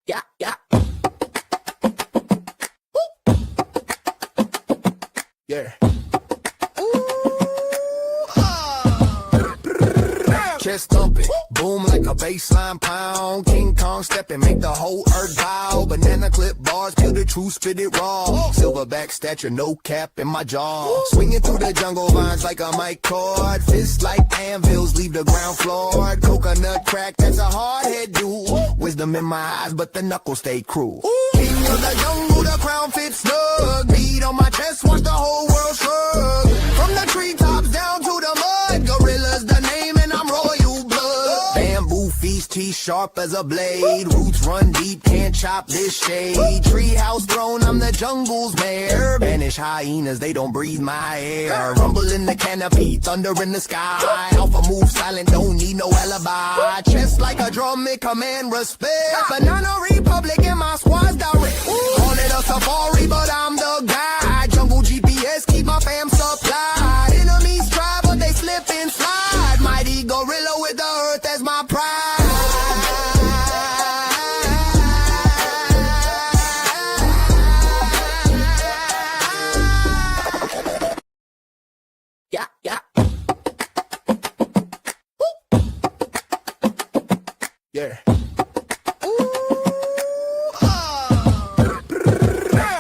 Yeah, yeah. Yeah. Chest thumping, boom like a baseline pound. King Kong stepping, make the whole earth bow. Banana clip bars, peel the truth, spit it raw. Silverback stature, no cap in my jaw. Swinging through the jungle vines like a mic cord. Fists like anvils, leave the ground floored. Coconut crack, that's a hard head dude. Wisdom in my eyes, but the knuckles stay cruel. King of the jungle, the crown fits snug. Beat on my chest, watch the whole world shrug. From the treetops down to the mud, gorillas the name and I'm royal blood. Bamboo feast, teeth sharp as a blade. Roots run deep, can't chop this shade. Treehouse throne, I'm the jungle's mayor. Banish hyenas, they don't breathe my air. Rumble in the canopy, thunder in the sky. Alpha move silent, don't need no alibi. Chest like a drum, it command respect. Banana Republic and my squad's direct. Call it a safari, but I'm the guy. Jungle GPS, keep my fam supplied. Enemies try, but they slip and slide. Mighty gorilla with the earth as my pride. Yeah, yeah. Yeah.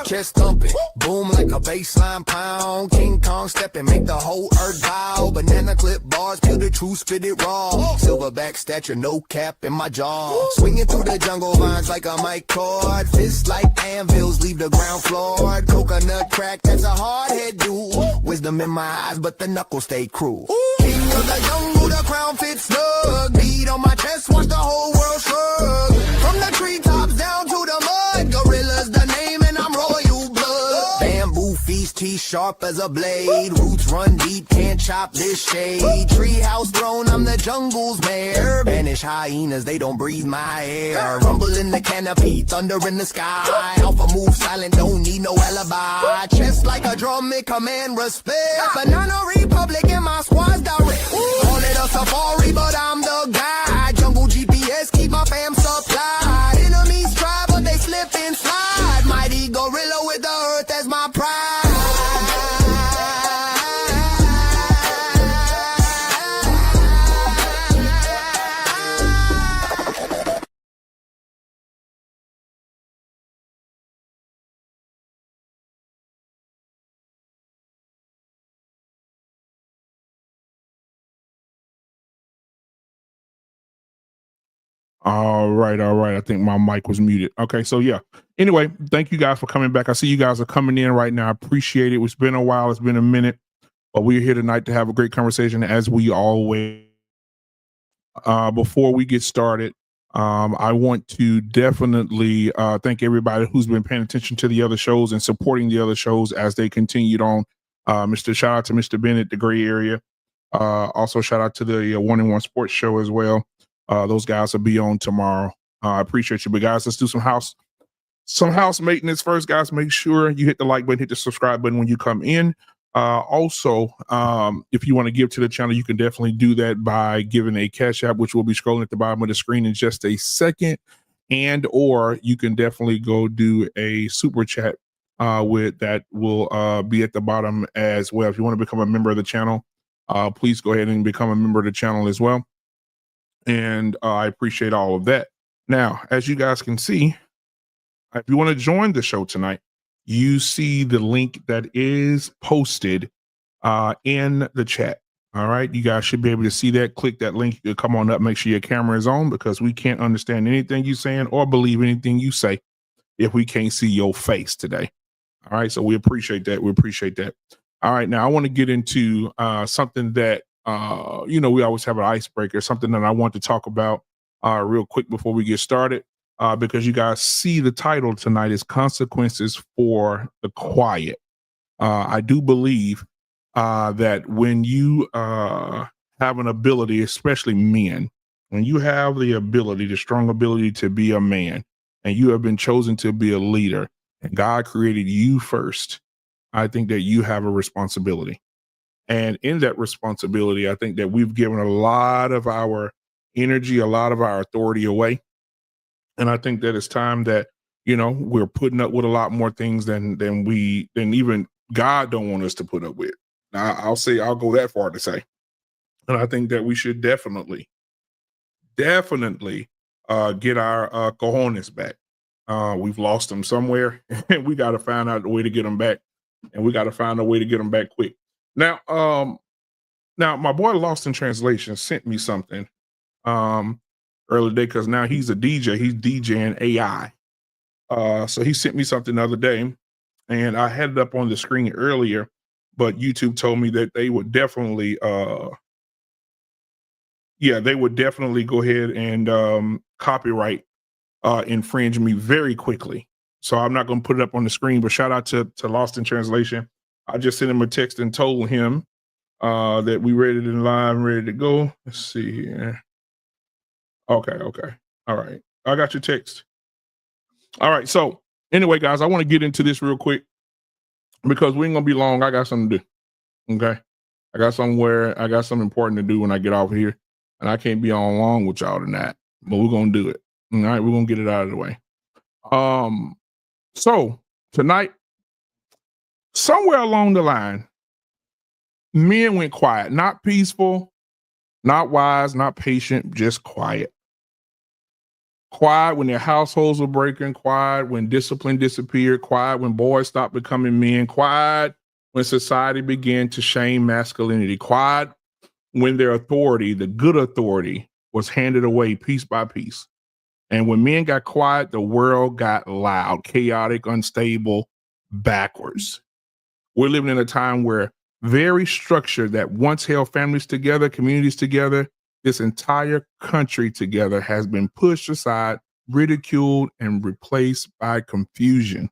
Chest thumping, boom like a baseline pound. King Kong stepping, make the whole earth bow. Banana clip bars, peel the truth, spit it raw. Silverback stature, no cap in my jaw. Swinging through the jungle vines like a mic cord. Fists like anvils, leave the ground floored. Coconut crack, that's a hard head dude. Wisdom in my eyes, but the knuckles stay cruel. King of the jungle, the crown fits snug. Beat on my chest, watch the whole world shrug. From the treetops down to the mud, gorillas the name and I'm royal blood. Bamboo feast, teeth sharp as a blade. Roots run deep, can't chop this shade. Treehouse throne, I'm the jungle's mayor. Banish hyenas, they don't breathe my air. Rumble in the canopy, thunder in the sky. Alpha move silent, don't need no alibi. Chest like a drum, it command respect. Banana Republic and my squad's direct. Call it a safari, but I'm the guy. Jungle GPS, keep my fam supplied. Enemies try, but they slip and slide. Mighty gorilla with the earth as my pride. All right. I think my mic was muted. Okay, so yeah. Anyway, thank you guys for coming back. I see you guys are coming in right now. I appreciate it. It's been a while. It's been a minute, but we're here tonight to have a great conversation as we always. Before we get started, I want to definitely thank everybody who's been paying attention to the other shows and supporting the other shows as they continued on. Shout out to Mr. Bennett, the Gray Area. Also, shout out to the 1-in-1 Sports Show as well. Those guys will be on tomorrow. I appreciate you. But guys, let's do some house maintenance first, guys. Make sure you hit the like button, hit the subscribe button when you come in. Also, if you want to give to the channel, you can definitely do that by giving a cash app, which will be scrolling at the bottom of the screen in just a second. And or you can definitely go do a super chat with that will be at the bottom as well. If you want to become a member of the channel, please go ahead and become a member of the channel as well. And I appreciate all of that. Now, as you guys can see, if you want to join the show tonight, you see the link that is posted in the chat. All right. You guys should be able to see that. Click that link. You come on up. Make sure your camera is on because we can't understand anything you're saying or believe anything you say if we can't see your face today. All right. So we appreciate that. We appreciate that. All right. Now I want to get into something that we always have an icebreaker, something that I want to talk about real quick before we get started, because you guys see the title tonight is Consequences for the Quiet. I do believe that when you have an ability, especially men, when you have the ability, the strong ability to be a man, and you have been chosen to be a leader, and God created you first, I think that you have a responsibility. And in that responsibility, I think that we've given a lot of our energy, a lot of our authority away. And I think that it's time that, we're putting up with a lot more things than even God don't want us to put up with. Now, I'll go that far to say. And I think that we should definitely get our cojones back. We've lost them somewhere, and we got to find out a way to get them back, and we got to find a way to get them back quick. Now, my boy Lost in Translation sent me something earlier today, because now he's a DJ. He's DJing AI. So he sent me something the other day, and I had it up on the screen earlier, but YouTube told me that they would definitely go ahead and copyright infringe me very quickly. So I'm not going to put it up on the screen, but shout out to Lost in Translation. I just sent him a text and told him that we ready to live and ready to go. Let's see here. Okay. All right. I got your text. All right. So anyway, guys, I want to get into this real quick because we ain't going to be long. I got something to do. Okay. I got something important to do when I get off of here. And I can't be on long with y'all tonight, but we're going to do it. All right. We're going to get it out of the way. So tonight, somewhere along the line, men went quiet, not peaceful, not wise, not patient, just quiet. Quiet when their households were breaking, quiet when discipline disappeared, quiet when boys stopped becoming men, quiet when society began to shame masculinity, quiet when their authority, the good authority, was handed away piece by piece. And when men got quiet, the world got loud, chaotic, unstable, backwards. We're living in a time where very structure that once held families together, communities together, this entire country together has been pushed aside, ridiculed, and replaced by confusion.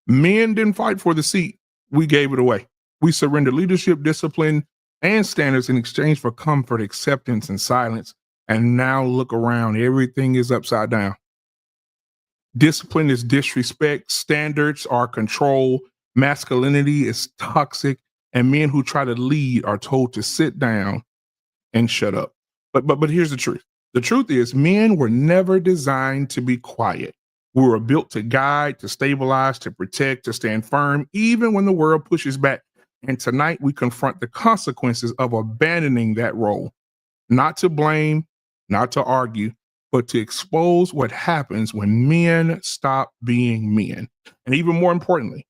Men didn't fight for the seat. We gave it away. We surrendered leadership, discipline, and standards in exchange for comfort, acceptance, and silence. And now look around. Everything is upside down. Discipline is disrespect. Standards are control. Masculinity is toxic. And men who try to lead are told to sit down and shut up. But here's the truth. The truth is men were never designed to be quiet. We were built to guide, to stabilize, to protect, to stand firm, even when the world pushes back. And tonight we confront the consequences of abandoning that role, not to blame, not to argue, but to expose what happens when men stop being men. And even more importantly,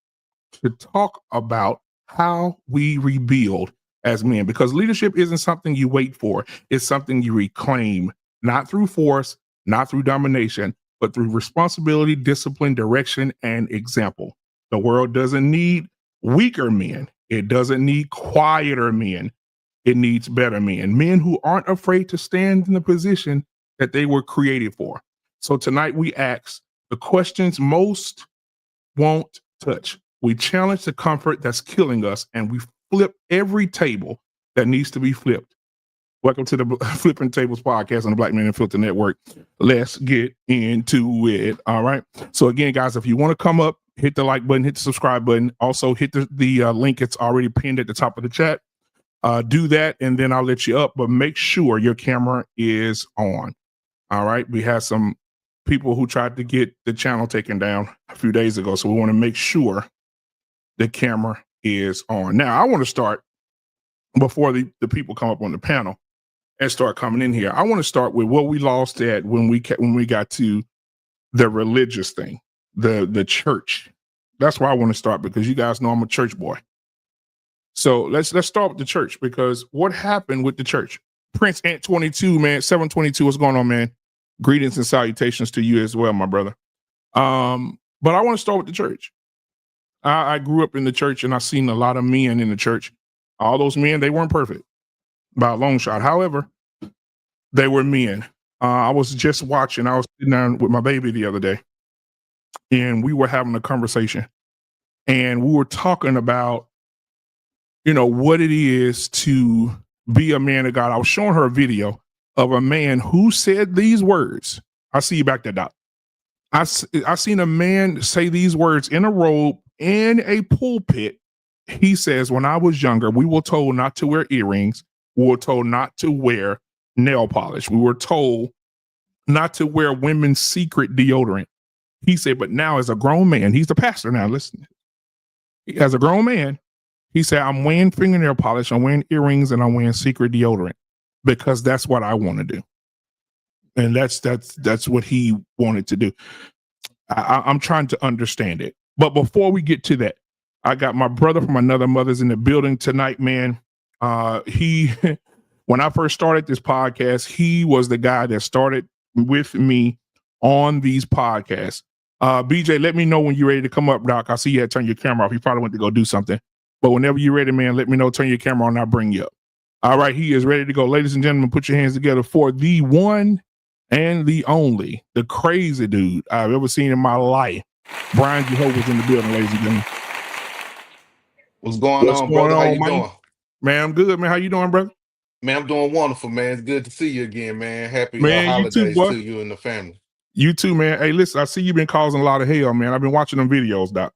to talk about how we rebuild as men, because leadership isn't something you wait for. It's something you reclaim, not through force, not through domination, but through responsibility, discipline, direction, and example. The world doesn't need weaker men. It doesn't need quieter men. It needs better men who aren't afraid to stand in the position that they were created for. So tonight we ask the questions most won't touch. We challenge the comfort that's killing us, and we flip every table that needs to be flipped. Welcome to the Flippin Tables Podcast on the Black Men Unfiltered Network. Let's get into it. All right. So again, guys, if you want to come up, hit the like button, hit the subscribe button. Also hit the link. It's already pinned at the top of the chat. Do that, and then I'll let you up. But make sure your camera is on. All right. We had some people who tried to get the channel taken down a few days ago. So we want to make sure the camera is on. Now, I want to start before the people come up on the panel and start coming in here. I want to start with what we lost at when we got to the religious thing, the church. That's where I want to start, because you guys know I'm a church boy. So let's start with the church, because what happened with the church? Prince Ant 22, man, 722, what's going on, man? Greetings and salutations to you as well, my brother. But I want to start with the church. I grew up in the church, and I've seen a lot of men in the church. All those men, they weren't perfect by a long shot. However, they were men. I was just watching. I was sitting down with my baby the other day, and we were having a conversation, and we were talking about, what it is to be a man of God. I was showing her a video of a man who said these words. I see you back there, Doc. I seen a man say these words in a robe in a pulpit. He says, when I was younger, we were told not to wear earrings. We were told not to wear nail polish. We were told not to wear women's secret deodorant. He said, but now as a grown man, he's the pastor now, listen. As a grown man, he said, I'm wearing fingernail polish, I'm wearing earrings, and I'm wearing secret deodorant because that's what I want to do. And that's what he wanted to do. I'm trying to understand it. But before we get to that, I got my brother from another mother's in the building tonight, man. He, when I first started this podcast, he was the guy that started with me on these podcasts. BJ, let me know when you're ready to come up, Doc. I see you had to turn your camera off. You probably went to go do something. But whenever you're ready, man, let me know, turn your camera on, and I'll bring you up. All right, he is ready to go. Ladies and gentlemen, put your hands together for the one and the only, the crazy dude I've ever seen in my life. Brian Jehovah's in the building, ladies and gentlemen. What's going on, brother? How you doing? Man, I'm good, man. How you doing, brother? Man, I'm doing wonderful, man. It's good to see you again, man. Happy holidays you too, to you and the family. You too, man. Hey, listen, I see you've been causing a lot of hell, man. I've been watching them videos, Doc.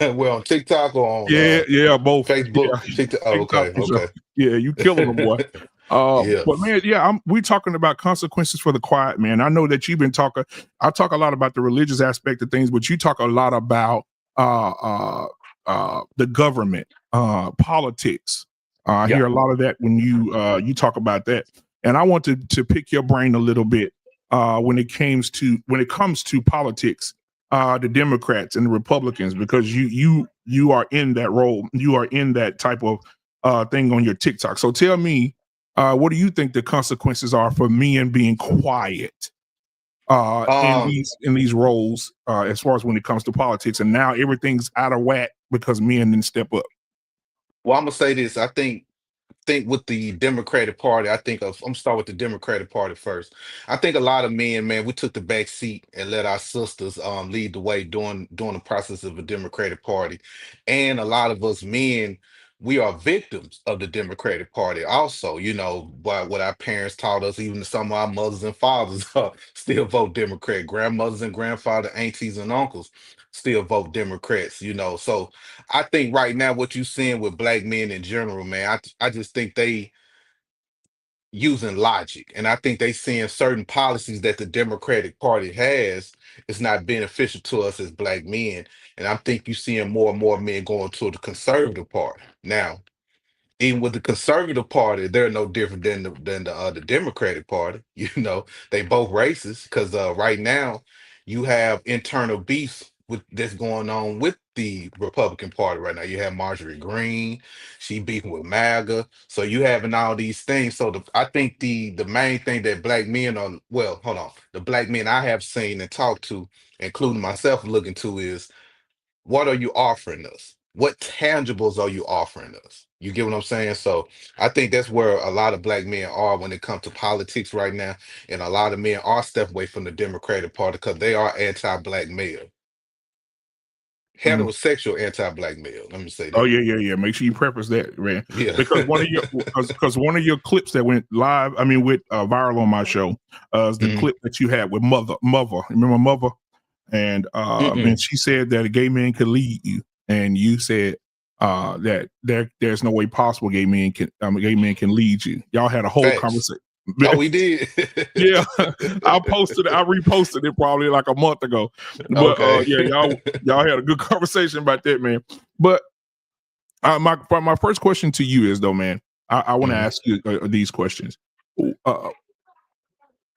Well, on TikTok or on both. Facebook, yeah. TikTok. Oh, okay. Sure. Yeah, you killing them, boy. Yeah. But man, we're talking about consequences for the quiet man. I know that you've been talking. I talk a lot about the religious aspect of things, but you talk a lot about the government, politics. I hear a lot of that when you talk about that, and I want to pick your brain a little bit when it comes to politics. The Democrats and the Republicans, because you are in that role, you are in that type of thing on your TikTok. So tell me, what do you think the consequences are for men being quiet in these roles, as far as when it comes to politics? And now everything's out of whack because men didn't step up. Well, I'm gonna say this. I think with the Democratic Party, I'm gonna start with the Democratic Party first. I think a lot of men, man, we took the back seat and let our sisters lead the way during the process of the Democratic Party. And a lot of us men, we are victims of the Democratic Party also, by what our parents taught us. Even some of our mothers and fathers still vote Democrat, grandmothers and grandfathers, aunties and uncles still vote Democrats, So I think right now what you're seeing with black men in general, man, I just think they using logic, and I think they seeing certain policies that the Democratic Party has is not beneficial to us as black men, and I think you seeing more and more men going to the conservative party now. Even with the conservative party, they're no different than the Democratic Party. They both racist because right now you have internal beefs that's going on with the Republican Party right now. You have Marjorie Greene, she beefing with MAGA, so you having all these things. So I think the main thing that black men are, well, hold on, the black men I have seen and talked to, including myself, looking to is, what are you offering us? What tangibles are you offering us? You get what I'm saying? So I think that's where a lot of black men are when it comes to politics right now. And a lot of men are stepping away from the Democratic Party because they are anti-black male. Heterosexual anti-black male. Let me say that. Oh yeah. Make sure you preface that, man. Yeah. Because one of your clips that went live, with viral on my show, is the clip that you had with Mother. Remember Mother? And she said that a gay man could lead you, and you said that there's no way possible a gay man can lead you. Y'all had a whole conversation. Oh, we did. Yeah, I reposted it probably like a month ago. But y'all had a good conversation about that, man. But my first question to you is though, man, I want to ask you these questions.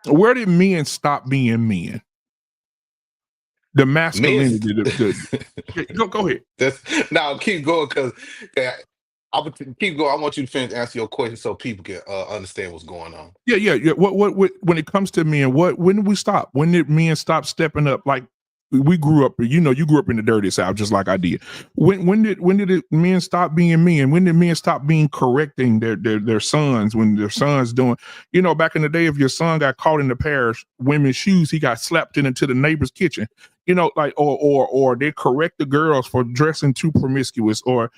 Where did men stop being men? The masculinity. Go ahead. Now keep going because I would keep going. I want you to finish answer your question so people can understand what's going on. Yeah. What when it comes to men, when did we stop? When did men stop stepping up? Like we grew up, you grew up in the dirty South just like I did. When did men stop being men? When did men stop being correcting their sons when their sons doing, back in the day, if your son got caught in the parish women's shoes, he got slapped into the neighbor's kitchen, or they correct the girls for dressing too promiscuous, or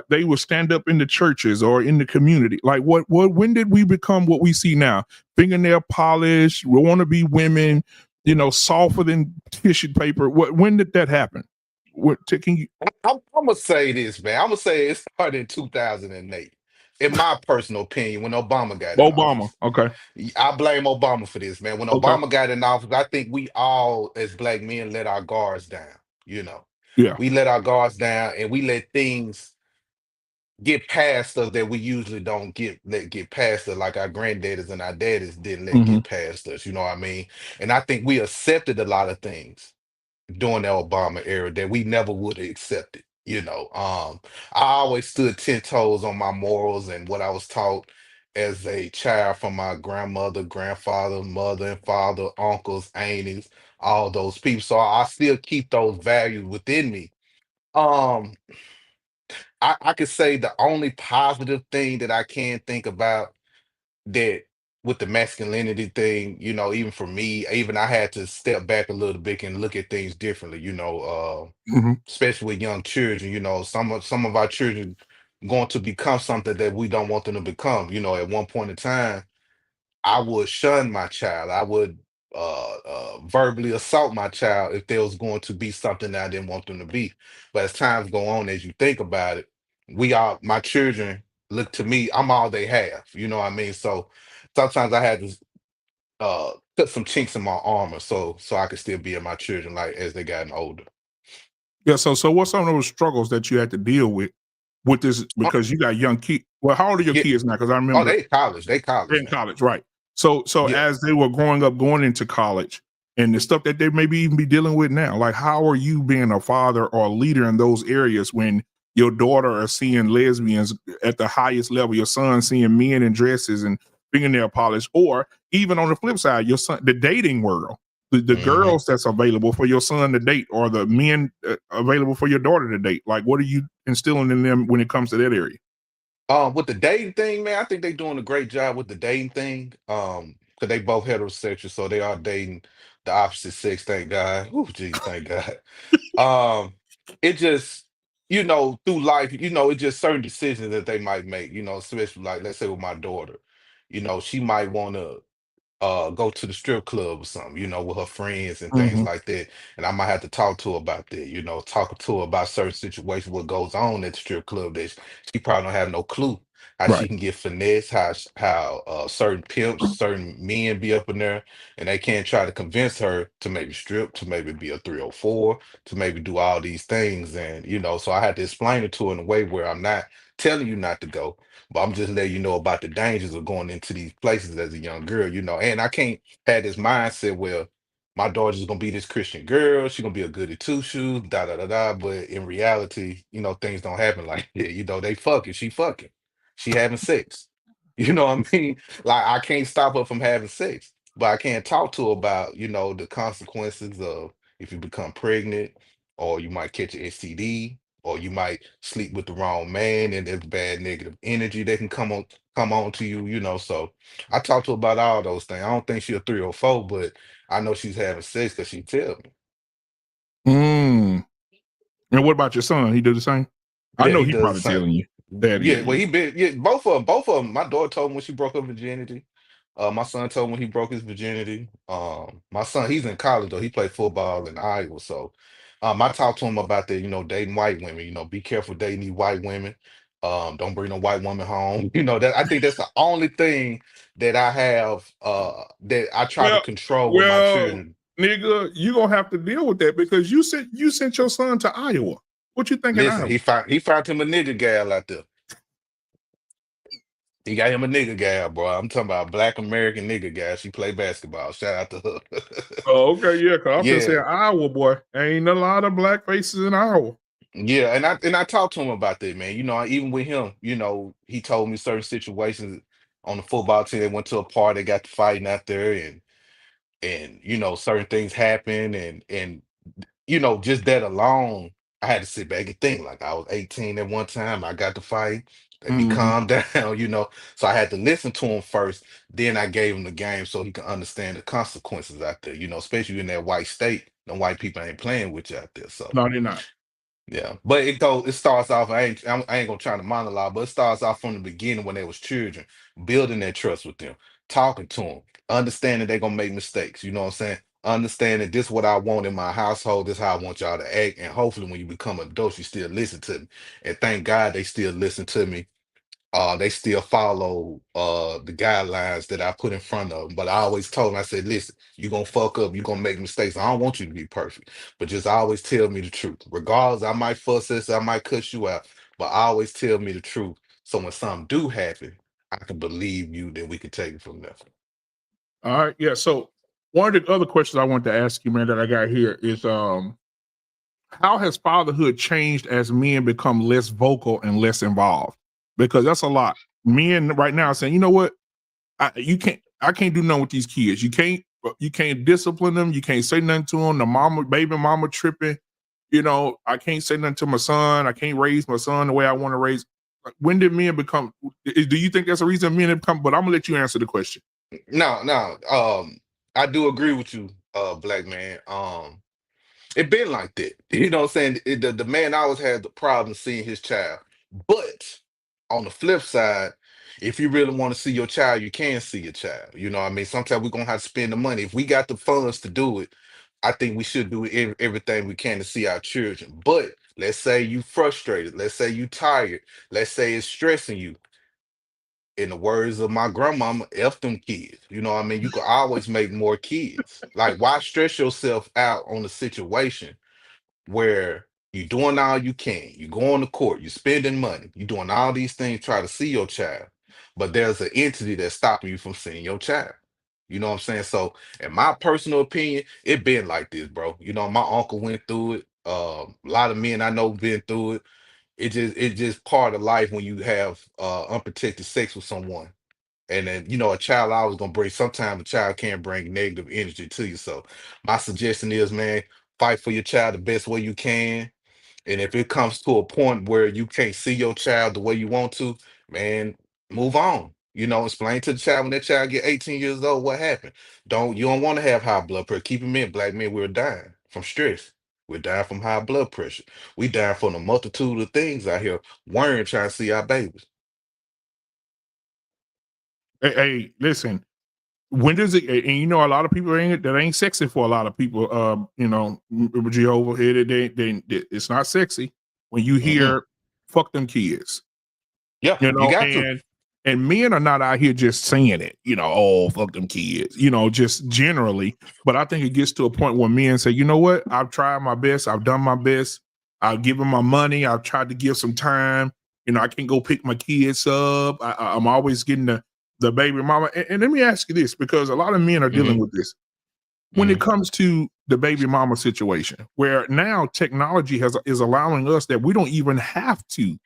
they would stand up in the churches or in the community. Like when did we become what we see now? Fingernail polish, we want to be women, softer than tissue paper. When did that happen? I'm gonna say this, man. I'm gonna say it started in 2008. in my personal opinion, when Obama got in Obama. office. Okay. I blame Obama for this, man. When Okay. Obama got in office, I think we all, as black men, let our guards down. You know, Yeah. we let our guards down, and we let things get past us that we usually don't let get past us, like our granddaddies and our daddies didn't let Hmm. get past us. You know what I mean? And I think we accepted a lot of things during the Obama era that we never would have accepted. I always stood 10 toes on my morals and what I was taught as a child from my grandmother, grandfather, mother, and father, uncles, aunties, all those people. So I still keep those values within me. Um, I could say the only positive thing that I can think about that with the masculinity thing, even for me, even I had to step back a little bit and look at things differently, Hmm. especially with young children. Some of our children going to become something that we don't want them to become. At one point in time, I would shun my child. I would verbally assault my child if there was going to be something that I didn't want them to be. But as times go on, as you think about it, my children look to me, I'm all they have. You know what I mean? So sometimes I had to put some chinks in my armor so I could still be in my children like as they gotten older. Yeah. So what's some of those struggles that you had to deal with this Oh, because you got young kids? Well, how old are your yeah. kids now? Because I Oh, remember they college. They they're college in now. college, right? So Yeah. as they were growing up, going into college, and the stuff that they maybe even be dealing with now, like how are you being a father or a leader in those areas when your daughter are seeing lesbians at the highest level, your son seeing men in dresses and fingernail polish, or even on the flip side, your son, the dating world, the hmm girls that's available for your son to date, or the men available for your daughter to date. Like, what are you instilling in them when it comes to that area? With the dating thing, man, I think they're doing a great job with the dating thing. Because they both heterosexual, so they are dating the opposite sex. Thank God. Oh, geez, thank God. Um, it just, through life, it's just certain decisions that they might make. Especially like let's say with my daughter, she might want to go to the strip club or something, with her friends and things Hmm. like that. And I might have to talk to her about that, talk to her about certain situations, what goes on at the strip club that she probably don't have no clue how she Right. can get finesse, how certain pimps, certain men be up in there, and they can't try to convince her to maybe strip, to maybe be a 304, to maybe do all these things. And so I had to explain it to her in a way where I'm not telling you not to go, but I'm just letting you know about the dangers of going into these places as a young girl, and I can't have this mindset where my daughter's gonna be this Christian girl, she's gonna be a goody two shoes, da da da da. But in reality, things don't happen like that. They fucking, she fucking, she having sex. You know what I mean? Like I can't stop her from having sex, but I can't talk to her about, the consequences of if you become pregnant, or you might catch an STD, or you might sleep with the wrong man, and there's bad negative energy that can come on to you, So I talked to her about all those things. I don't think she's a 304, but I know she's having sex because she tell me. Mm. And what about your son? He do the same? I Yeah, know he he does the probably same. telling you, "Daddy, Yeah, well, he been, yeah, both of them. My daughter told him when she broke her virginity. My son told me when he broke his virginity. My son, he's in college though. He played football in Iowa, so I talked to him about that. Dating white women. Be careful dating these white women. Don't bring no white woman home. That I think that's the only thing that I have that I try to well, control with my well, children. nigga, you gonna have to deal with that because you sent your son to Iowa. What you think in Listen, Iowa? he found him a nigga gal out there. He got him a nigga gal, bro. I'm talking about Black American nigga gal. She play basketball. Shout out to her. Oh, okay, yeah, because I'm finna say Yeah, Iowa, boy. Ain't a lot of black faces in Iowa. yeah, and I talked to him about that, man. Even with him, he told me certain situations on the football team. They went to a party, got to fighting out there, and certain things happen, and just that alone, I had to sit back and think. Like I was 18 at one time, I got to fight. Let me Mhm. calm down. So I had to listen to him first. Then I gave him the game so he could understand the consequences out there. Especially in that white state, the white people ain't playing with you out there. So. No, they're not. Yeah, but it starts off. I ain't gonna try to monologue, but it starts off from the beginning when they was children, building that trust with them, talking to them, understanding they're gonna make mistakes. You know what I'm saying? Understanding this what I want in my household, this how I want y'all to act, and hopefully when you become adults, you still listen to me. And thank God they still listen to me they still follow the guidelines that I put in front of them. But I always told them, I said, listen, you're gonna fuck up, you're gonna make mistakes. I don't want you to be perfect, but just always tell me the truth. Regardless, I might fuss this, I might cuss you out, but always tell me the truth. So when something do happen, I can believe you, then we can take it from there. All right, yeah. So one of the other questions I wanted to ask you, man, that I got here is, how has fatherhood changed as men become less vocal and less involved? Because that's a lot. Men right now are saying, you know what, I can't do nothing with these kids. You can't discipline them. You can't say nothing to them. Baby mama tripping. You know, I can't say nothing to my son. I can't raise my son the way I want to raise. Like, when did men become? Do you think that's the reason men have become? But I'm gonna let you answer the question. No, no, I do agree with you, black man. It been like that. You know what I'm saying? The man always had the problem seeing his child. But on the flip side, if you really want to see your child, you can see your child. You know what I mean? Sometimes we're gonna have to spend the money. If we got the funds to do it, I think we should do everything we can to see our children. But let's say you frustrated, let's say you tired, let's say it's stressing you. In the words of my grandmama, F them kids. You know what I mean? You can always make more kids. Like, why stress yourself out on a situation where you're doing all you can, you're going to court, you're spending money, you're doing all these things, try to see your child, but there's an entity that's stopping you from seeing your child. You know what I'm saying? So, in my personal opinion, it been like this, bro. You know, my uncle went through it. A lot of men I know been through it. It just part of life when you have unprotected sex with someone. And then, a child always gonna bring, sometimes a child can bring negative energy to you. So my suggestion is, man, fight for your child the best way you can. And if it comes to a point where you can't see your child the way you want to, man, move on. Explain to the child when that child get 18 years old what happened. You don't want to have high blood pressure. Keep in mind, black men, we're dying from stress. We're dying from high blood pressure. We dying from a multitude of things out here, worrying trying to see our babies. Hey, listen. When does it? And a lot of people ain't sexy for a lot of people. Jehovah, it's not sexy when you Mm-mm. hear "fuck them kids." Yeah, You you know, got to. and men are not out here just saying it, oh, fuck them kids, just generally. But I think it gets to a point where men say, you know what, I've tried my best, I've done my best, I've given my money, I've tried to give some time. I can go pick my kids up. I'm always getting the baby mama. And let me ask you this, because a lot of men are dealing Hmm. with this when it Hmm. comes to the baby mama situation, where now technology is allowing us that we don't even have to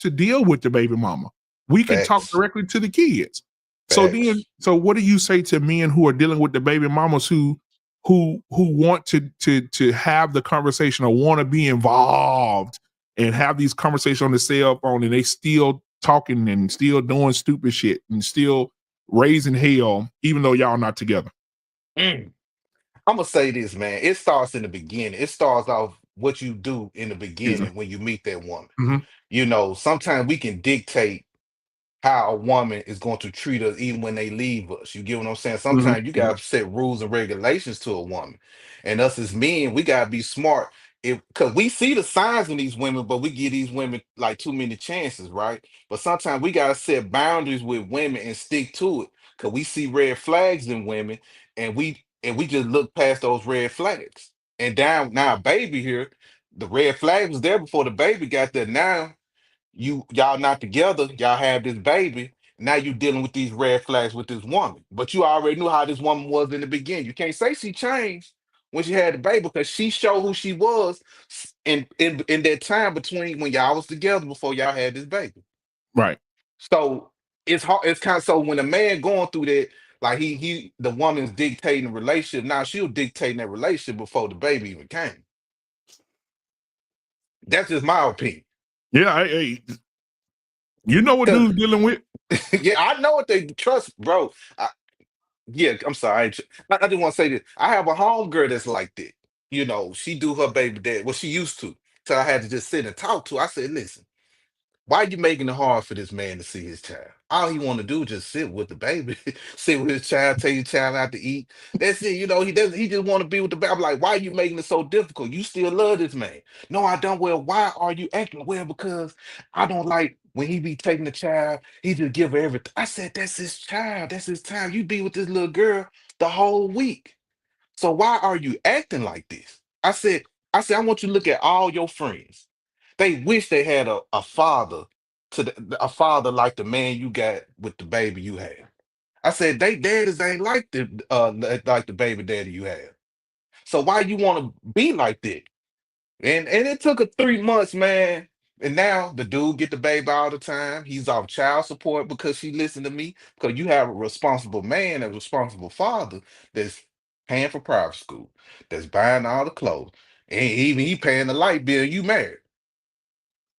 deal with the baby mama. We can talk Facts. directly to the kids. Facts. So what do you say to men who are dealing with the baby mamas who want to have the conversation or want to be involved and have these conversations on the cell phone, and they still talking and still doing stupid shit and still raising hell even though y'all not together? Mm. I'm gonna say this, man. It starts in the beginning. It starts off what you do in the Excuse me. beginning when you meet that woman. Mhm. Sometimes we can dictate how a woman is going to treat us even when they leave us. You get what I'm saying? Mhm. Sometimes you Mhm. gotta set rules and regulations to a woman. And us as men, we gotta be smart. Because we see the signs in these women, but we give these women like too many chances, right? But sometimes we gotta set boundaries with women and stick to it. Cause we see red flags in women, and we just look past those red flags. And down now, baby here, the red flag was there before the baby got there. Now y'all not together, y'all have this baby. Now you dealing with these red flags with this woman. But you already knew how this woman was in the beginning. You can't say she changed when she had the baby because she showed who she was in that time between when y'all was together before y'all had this baby. Right. So it's hard, it's kind of so when a man going through that, like the woman's dictating the relationship. Now she was dictating that relationship before the baby even came. That's just my opinion. Yeah, you know what dude's dealing with. Yeah, I know what they trust, bro. Yeah, I'm sorry. I just want to say this. I have a homegirl that's like that. She do her baby dad. Well, she used to. So I had to just sit and talk to her. I said, listen, why are you making it hard for this man to see his child? All he want to do is just sit with the baby, sit with his child, take his child out to eat. That's it. He doesn't. He just want to be with the baby. I'm like, why are you making it so difficult? You still love this man? No, I don't. Well, why are you acting well? Because I don't like. when he be taking the child, he just give her everything. I said, that's his child. That's his time. You be with this little girl the whole week. So why are you acting like this? I want you to look at all your friends. They wish they had a father a father like the man you got with the baby you have. I said they daddies ain't like the baby daddy you have. So why you want to be like that? And it took 3 months, man. And now the dude get the baby all the time. He's off child support because she listened to me. Because you have a responsible man, a responsible father that's paying for private school, that's buying all the clothes, and even he paying the light bill. You married,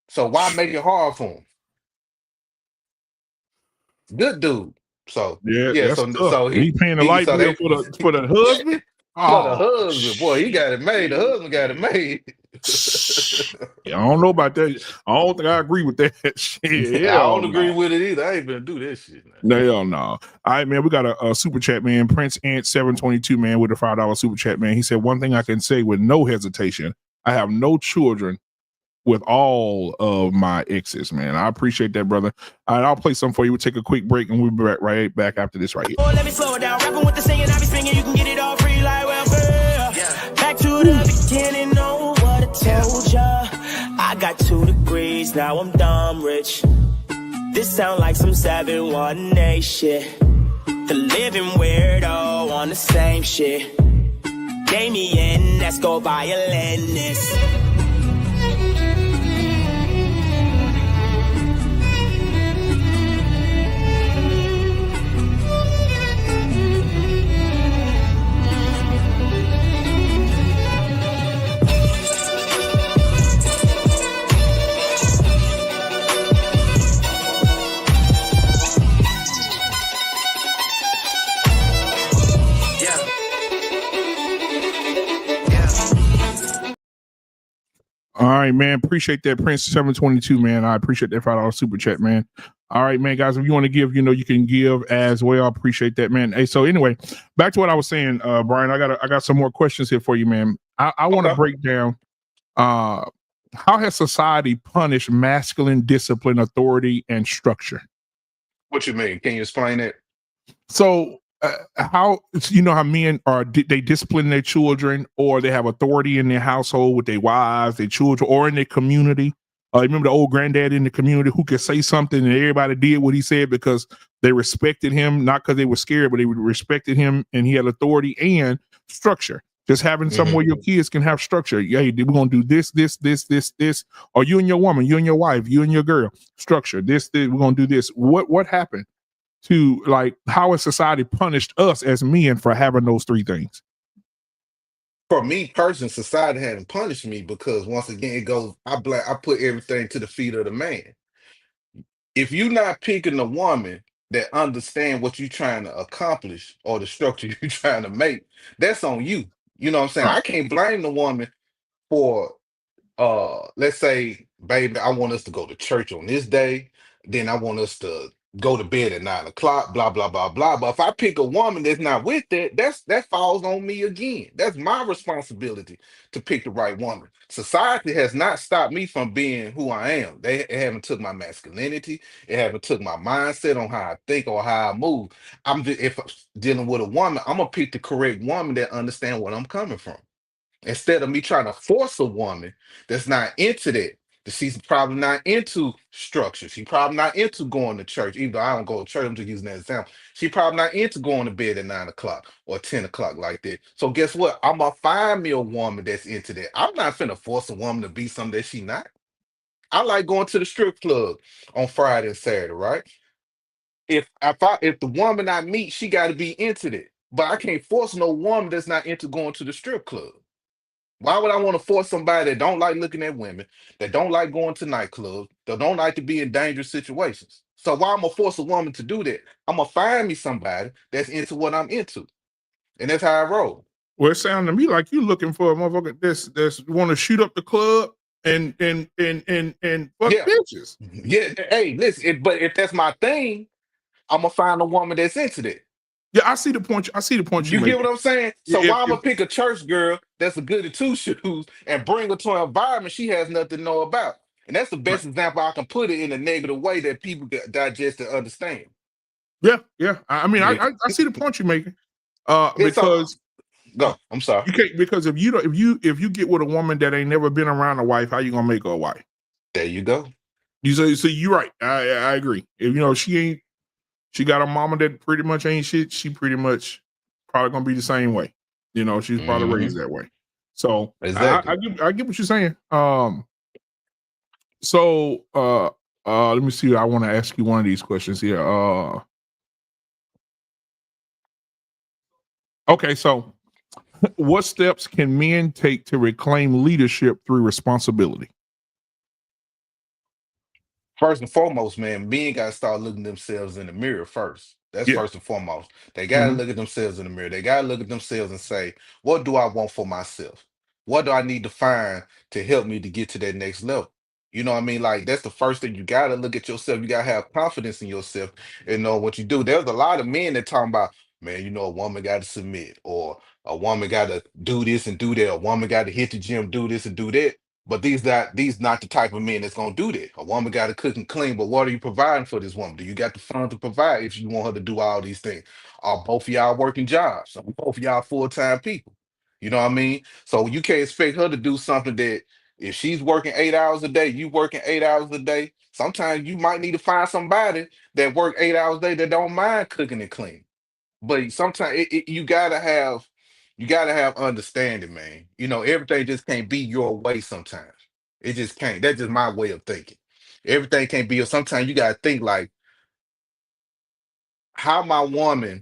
so why make it hard for him? Good dude. So Yeah, yeah, that's so tough. so He paying the he light so bill they for the husband. for the Oh, husband, boy, he got it made. The husband got it made. yeah, I don't know about that. I don't think I agree with that shit. I Hell don't agree no. with it either. I ain't gonna do this shit. Hell no. All right, man. We got a super chat, man. Prince Ant 722, man, with a $5 super chat, man. He said, one thing I can say with no hesitation, I have no children with all of my exes, man. I appreciate that, brother. All right, I'll play some for you. We'll take a quick break and we'll be right back after this right here. Oh, let me slow it down. Rapping with the singing, I be swinging. You can get it all free like welfare. Yeah. Back to the beginning, know what I told ya. I got 2 degrees, now I'm dumb rich. This sound like some 718 shit. The living weirdo on the same shit. Gave me in, let's go buy a Lennis. All right, man. Appreciate that, Prince 722, man. I appreciate that $5 super chat, man. All right, man, guys. If you want to give, you can give as well. I appreciate that, man. Hey, so anyway, back to what I was saying, Brian. I got some more questions here for you, man. I want to break down how has society punished masculine discipline, authority, and structure? What you mean? Can you explain it? So how how men they discipline their children, or they have authority in their household with their wives, their children, or in their community. Remember the old granddad in the community who could say something and everybody did what he said because they respected him, not because they were scared, but they respected him and he had authority and structure. Just having somewhere your kids can have structure. Hey, we're gonna do this, or you and your woman, you and your wife, you and your girl, structure. This, we're gonna do this. What happened to, like, how has society punished us as men for having those 3 things? For me personally, society hadn't punished me because once again it goes. I put everything to the feet of the man. If you're not picking a woman that understand what you're trying to accomplish or the structure you're trying to make, that's on you. You know what I'm saying? Right. I can't blame the woman for let's say, baby, I want us to go to church on this day, then I want us to go to bed at 9 o'clock, blah blah blah blah. But if I pick a woman that's not with that falls on me again. That's my responsibility to pick the right woman. Society has not stopped me from being who I am. It haven't took my masculinity, it haven't took my mindset on how I think or how I move. If I'm dealing with a woman, I'm gonna pick the correct woman that understand where I'm coming from. Instead of me trying to force a woman that's not into that, that she's probably not into structure. She probably not into going to church. Even though I don't go to church, I'm just using that example. She probably not into going to bed at 9 o'clock or 10 o'clock like that. So guess what? I'm gonna find me a woman that's into that. I'm not finna force a woman to be something that she not. I like going to the strip club on Friday and Saturday, right? If the woman I meet, she got to be into that. But I can't force no woman that's not into going to the strip club. Why would I want to force somebody that don't like looking at women, that don't like going to nightclubs, that don't like to be in dangerous situations? So why I'm gonna force a woman to do that? I'm gonna find me somebody that's into what I'm into, and that's how I roll. Well, it sounds to me like you looking for a motherfucker that's want to shoot up the club and fuck Yeah, bitches. yeah. Hey, listen. But if that's my thing, I'm gonna find a woman that's into that. Yeah, I see the point. I see the point you You get make. what I'm saying? So If, why I'm if gonna pick a church girl that's a goody two shoes and bring her to an environment she has nothing to know about? And that's the best example I can put it in a negative way that people can digest and understand. Yeah, yeah. I mean, Yeah. I see the point you're making. It's all, Because go. I'm sorry. you can't, because if you get with a woman that ain't never been around a wife, how you gonna make her a wife? There you go. You say, so you're right. I agree. If she got a mama that pretty much ain't shit, she pretty much probably gonna be the same way. She's probably raised that way. So Exactly. I get what you're saying. So let me see. I want to ask you one of these questions here. Okay, so what steps can men take to reclaim leadership through responsibility? First and foremost, man, men got to start looking themselves in the mirror first. That's Yeah. first and foremost. They got to look at themselves in the mirror. They got to look at themselves and say, what do I want for myself? What do I need to find to help me to get to that next level? You know what I mean? Like, that's the first thing. You got to look at yourself. You got to have confidence in yourself and know what you do. There's a lot of men that talking about, man, a woman got to submit, or a woman got to do this and do that. A woman got to hit the gym, do this and do that. But these not the type of men that's gonna do that. A woman got to cook and clean, but what are you providing for this woman? Do you got the funds to provide if you want her to do all these things? Are both of y'all working jobs? Are both of y'all full-time people? You know what I mean? So you can't expect her to do something that if she's working 8 hours a day, you working 8 hours a day. Sometimes you might need to find somebody that work 8 hours a day that don't mind cooking and cleaning. But sometimes you gotta have understanding, man. Everything just can't be your way sometimes. It just can't. That's just my way of thinking. Everything can't be. Sometimes you gotta think like how I want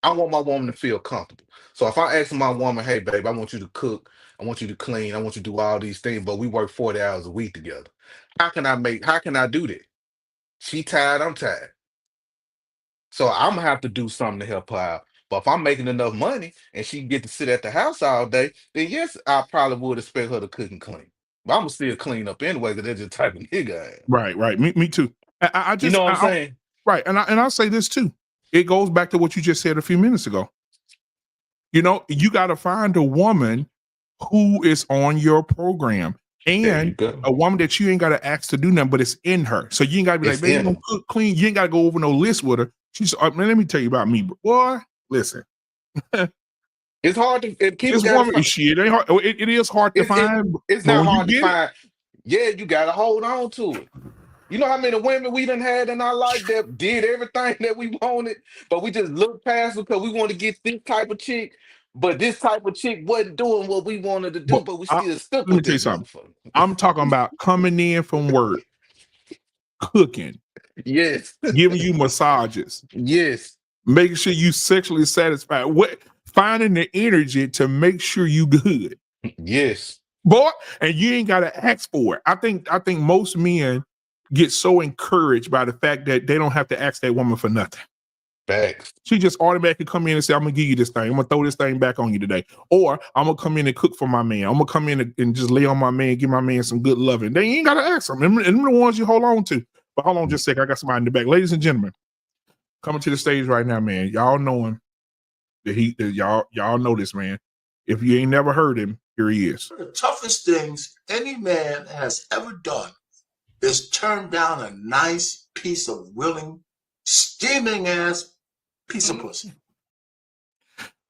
my woman to feel comfortable. So if I ask my woman, hey babe, I want you to cook, I want you to clean, I want you to do all these things, but we work 40 hours a week together. How can I do that? She tired, I'm tired. So I'm gonna have to do something to help her out. But if I'm making enough money and she get to sit at the house all day, then yes, I probably would expect her to cook and clean. But I'm gonna still clean up anyway, because that's just the type of nigga I am. Right. Me too. I You just, know what I'm saying? right. And I'll say this too. It goes back to what you just said a few minutes ago. You got to find a woman who is on your program, There you and go. a woman that you ain't got to ask to do nothing, but it's in her. So you ain't got to be It's like, baby, in you gonna her. cook, clean. You ain't got to go over no list with her. She's, man, let me tell you about me, boy. Listen, It's hard to if people this gotta woman find. shit. It is hard to find, It's but not when you hard to get it, find. Yeah, you gotta hold on to it. You know how many women we done had in our life that did everything that we wanted, but we just looked past them because we want to get this type of chick, but this type of chick wasn't doing what we wanted to do, but but we still stuck let me with tell you this something. motherfucker. I'm talking about coming in from work, cooking, Yes, giving you massages, yes, making sure you sexually satisfied. Finding the energy to make sure you good, yes. boy, and you ain't got to ask for it. I think most men get so encouraged by the fact that they don't have to ask that woman for nothing. Facts. She just automatically come in and say, I'm gonna give you this thing. I'm gonna throw this thing back on you today. Or I'm gonna come in and cook for my man. I'm gonna come in and just lay on my man, give my man some good loving. They ain't gotta ask them. Them the ones you hold on to. But hold on just a second. I got somebody in the back. Ladies and gentlemen, coming to the stage right now, man. Y'all know him. Y'all know this man. If you ain't never heard him, here he is. One of the toughest things any man has ever done is turn down a nice piece of willing, steaming ass piece of pussy.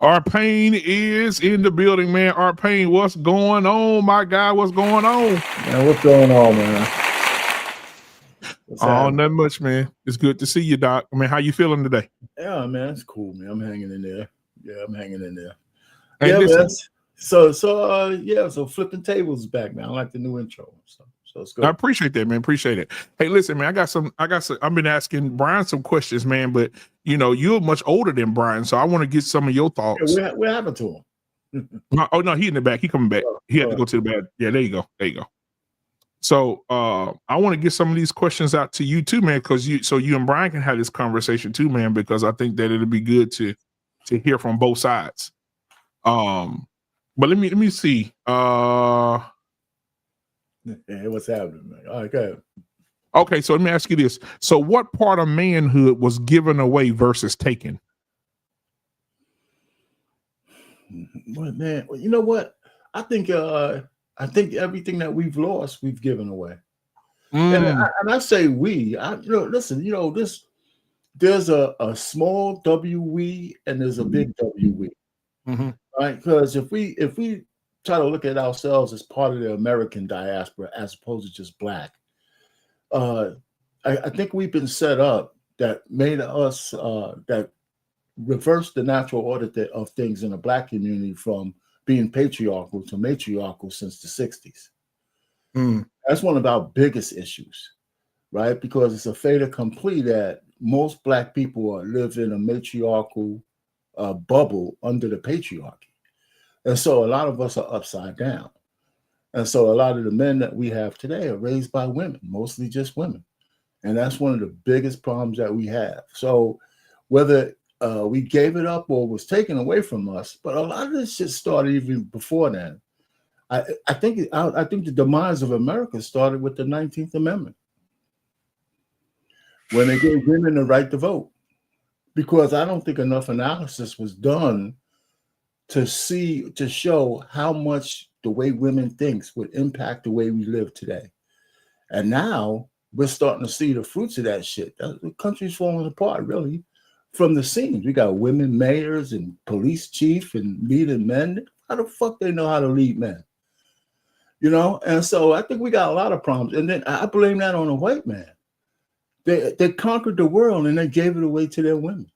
Art Payne is in the building, man. Art Payne, what's going on, my guy? What's going on? Man, what's going on, man? Not much, man. It's good to see you, Doc. I mean, how you feeling today? Yeah, man, it's cool, man. I'm hanging in there. Yeah, I'm hanging in there. Hey, yeah, listen. man. So Flippin Tables is back, man. I like the new intro. So it's good. I appreciate that, man. Appreciate it. Hey, listen, man. I've been asking Brian some questions, man, but you're much older than Brian, so I want to get some of your thoughts. Yeah, what happened to him? Oh no, he in the back. He coming back. He had to go to the back. Yeah, there you go. So I want to get some of these questions out to you too, man, because you and Brian can have this conversation too, man, because I think that it'll be good to hear from both sides. But let me see. Hey, what's happening, man? All right, go ahead. Okay, so let me ask you this. So what part of manhood was given away versus taken? Well, man, you know what? I think everything that we've lost, we've given away. And I say we. Listen. There's a small W we and there's a big W we. Right? Because if we try to look at ourselves as part of the American diaspora as opposed to just black, I think we've been set up that made us that reversed the natural order of things in the black community from being patriarchal to matriarchal since the 60s. That's one of our biggest issues, right? Because it's a fait accompli that most black people live in a matriarchal bubble under the patriarchy. And so a lot of us are upside down. And so a lot of the men that we have today are raised by women, mostly just women. And that's one of the biggest problems that we have. So whether we gave it up or was taken away from us, but a lot of this shit started even before then. I think the demise of America started with the 19th Amendment, when they gave women the right to vote. Because I don't think enough analysis was done to show how much the way women thinks would impact the way we live today. And now we're starting to see the fruits of that shit. The country's falling apart, really, from the seams. We got women mayors and police chief and leading men. How the fuck they know how to lead men? And so I think we got a lot of problems. And then I blame that on a white man. They conquered the world and they gave it away to their women.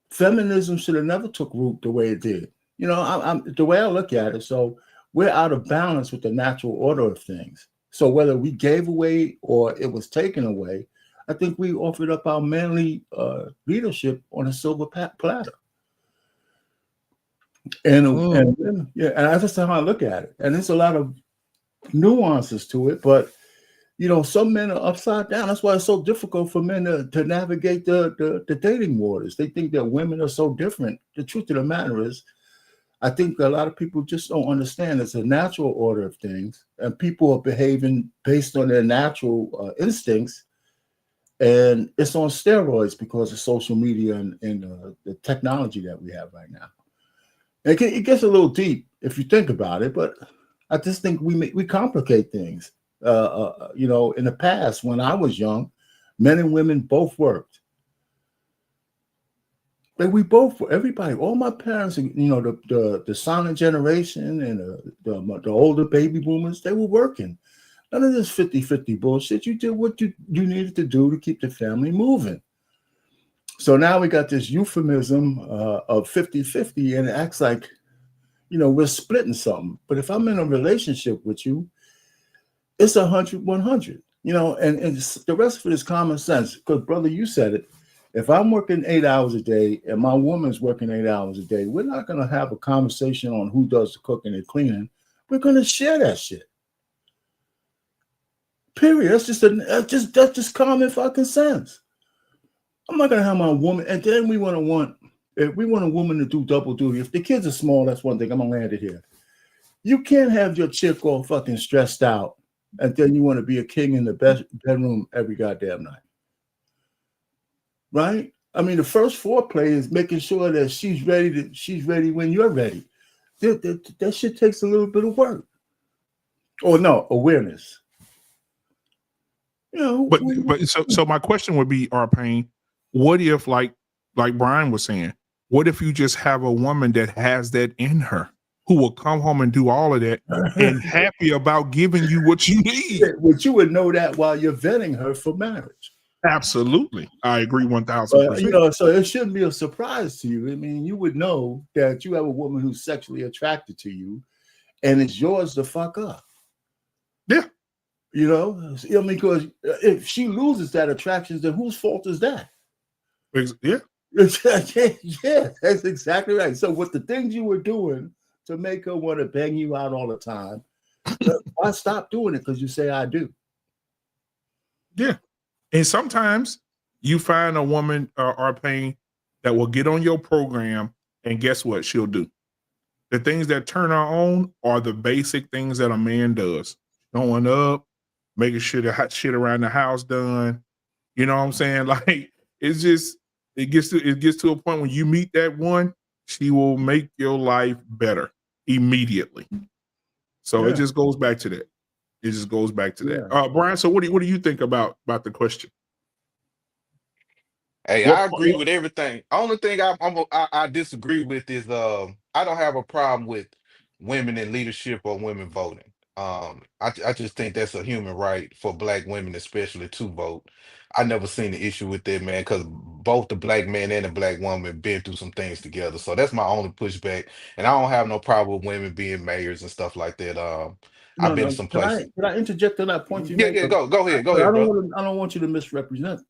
Feminism should have never took root the way it did. The way I look at it, so we're out of balance with the natural order of things. So whether we gave away or it was taken away, I think we offered up our manly leadership on a silver platter. And that's just how I look at it. And there's a lot of nuances to it, but some men are upside down. That's why it's so difficult for men to navigate the dating waters. They think that women are so different. The truth of the matter is, I think a lot of people just don't understand it's a natural order of things, and people are behaving based on their natural instincts, and it's on steroids because of social media and the technology that we have right now. It gets a little deep if you think about it, but I just think we complicate things. In the past, when I was young, men and women both worked. But everybody, all my parents, the silent generation and the older baby boomers, they were working. None of this 50-50 bullshit. You did what you needed to do to keep the family moving. So now we got this euphemism of 50-50, and it acts like, we're splitting something. But if I'm in a relationship with you, it's 100-100, and the rest of it is common sense. Because, brother, you said it. If I'm working 8 hours a day and my woman's working 8 hours a day, we're not going to have a conversation on who does the cooking and cleaning. We're going to share that shit. Period. That's just common fucking sense. I'm not going to have my woman, and then if we want a woman to do double duty. If the kids are small, that's one thing. I'm going to land it here. You can't have your chick all fucking stressed out, and then you want to be a king in the bedroom every goddamn night. Right? I mean, the first foreplay is making sure that she's ready when you're ready. That shit takes a little bit of work. Or no, awareness. So my question would be, Arpain, what if, like Brian was saying, what if you just have a woman that has that in her, who will come home and do all of that and happy about giving you what you need? But you would know that while you're vetting her for marriage. Absolutely. I agree 1,000%. So it shouldn't be a surprise to you. I mean, you would know that you have a woman who's sexually attracted to you and it's yours to fuck up. Yeah. Because if she loses that attraction, then whose fault is that? Yeah. Yeah, that's exactly right. So with the things you were doing to make her want to bang you out all the time, I stopped doing it because you say I do. Yeah. And sometimes you find a woman, Arpain, that will get on your program, and guess what she'll do? The things that turn her on are the basic things that a man does. Showing up, making sure the hot shit around the house done. You know what I'm saying? Like, it's just, it gets to a point when you meet that one, she will make your life better immediately. So It just goes back to that. It just goes back to that. Yeah. Brian, so what do you think about the question? Hey, What, I agree with everything. Only thing I disagree with is I don't have a problem with women in leadership or women voting. I just think that's a human right for black women, especially to vote. I never seen an issue with that, man, because both the black man and the black woman been through some things together. So that's my only pushback. And I don't have no problem with women being mayors and stuff like that. I've been to no. some Can places. I interject on that point you Yeah, make? yeah, go ahead, I bro. don't want you to misrepresent.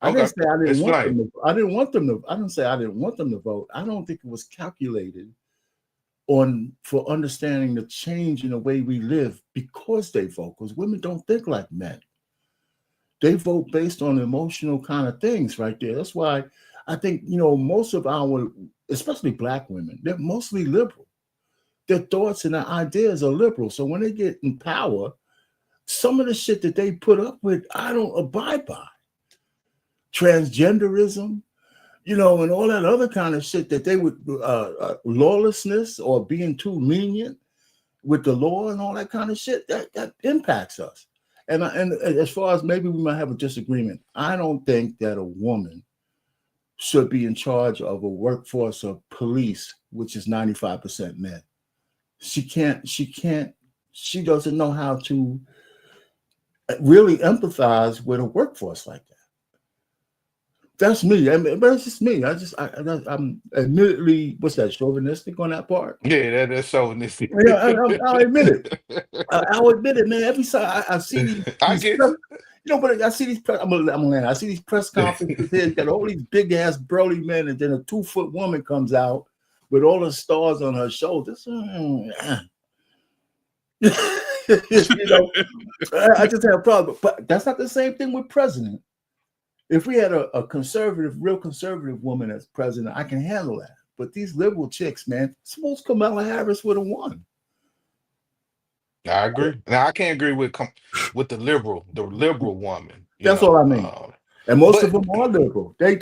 I Okay, didn't say I didn't want explain. them to. I didn't want them to. I didn't say I didn't want them to vote. I don't think it was calculated for understanding the change in the way we live because they vote. Because women don't think like men. They vote based on emotional kind of things right there. That's why I think, most of our, especially black women, they're mostly liberal. Their thoughts and their ideas are liberal. So when they get in power, some of the shit that they put up with, I don't abide by. Transgenderism, and all that other kind of shit that they would, lawlessness or being too lenient with the law and all that kind of shit, that impacts us. And as far as maybe we might have a disagreement, I don't think that a woman should be in charge of a workforce of police, which is 95% men. She doesn't know how to really empathize with a workforce like that. That's me. I mean, but it's just me. I'm admittedly, what's that, chauvinistic on that part? Yeah, that's chauvinistic. Yeah, I'll admit it. I'll admit it, man. Every time I see I these get press, but I see these press, I see these press conferences here. Got all these big ass burly men, and then a 2-foot woman comes out with all the stars on her shoulders. I just have a problem. But that's not the same thing with president. If we had a real conservative woman as president, I can handle that. But these liberal chicks, man, suppose Kamala Harris would have won. I agree. Now I can't agree with the liberal woman. That's all I mean. And most of but them are liberal. They're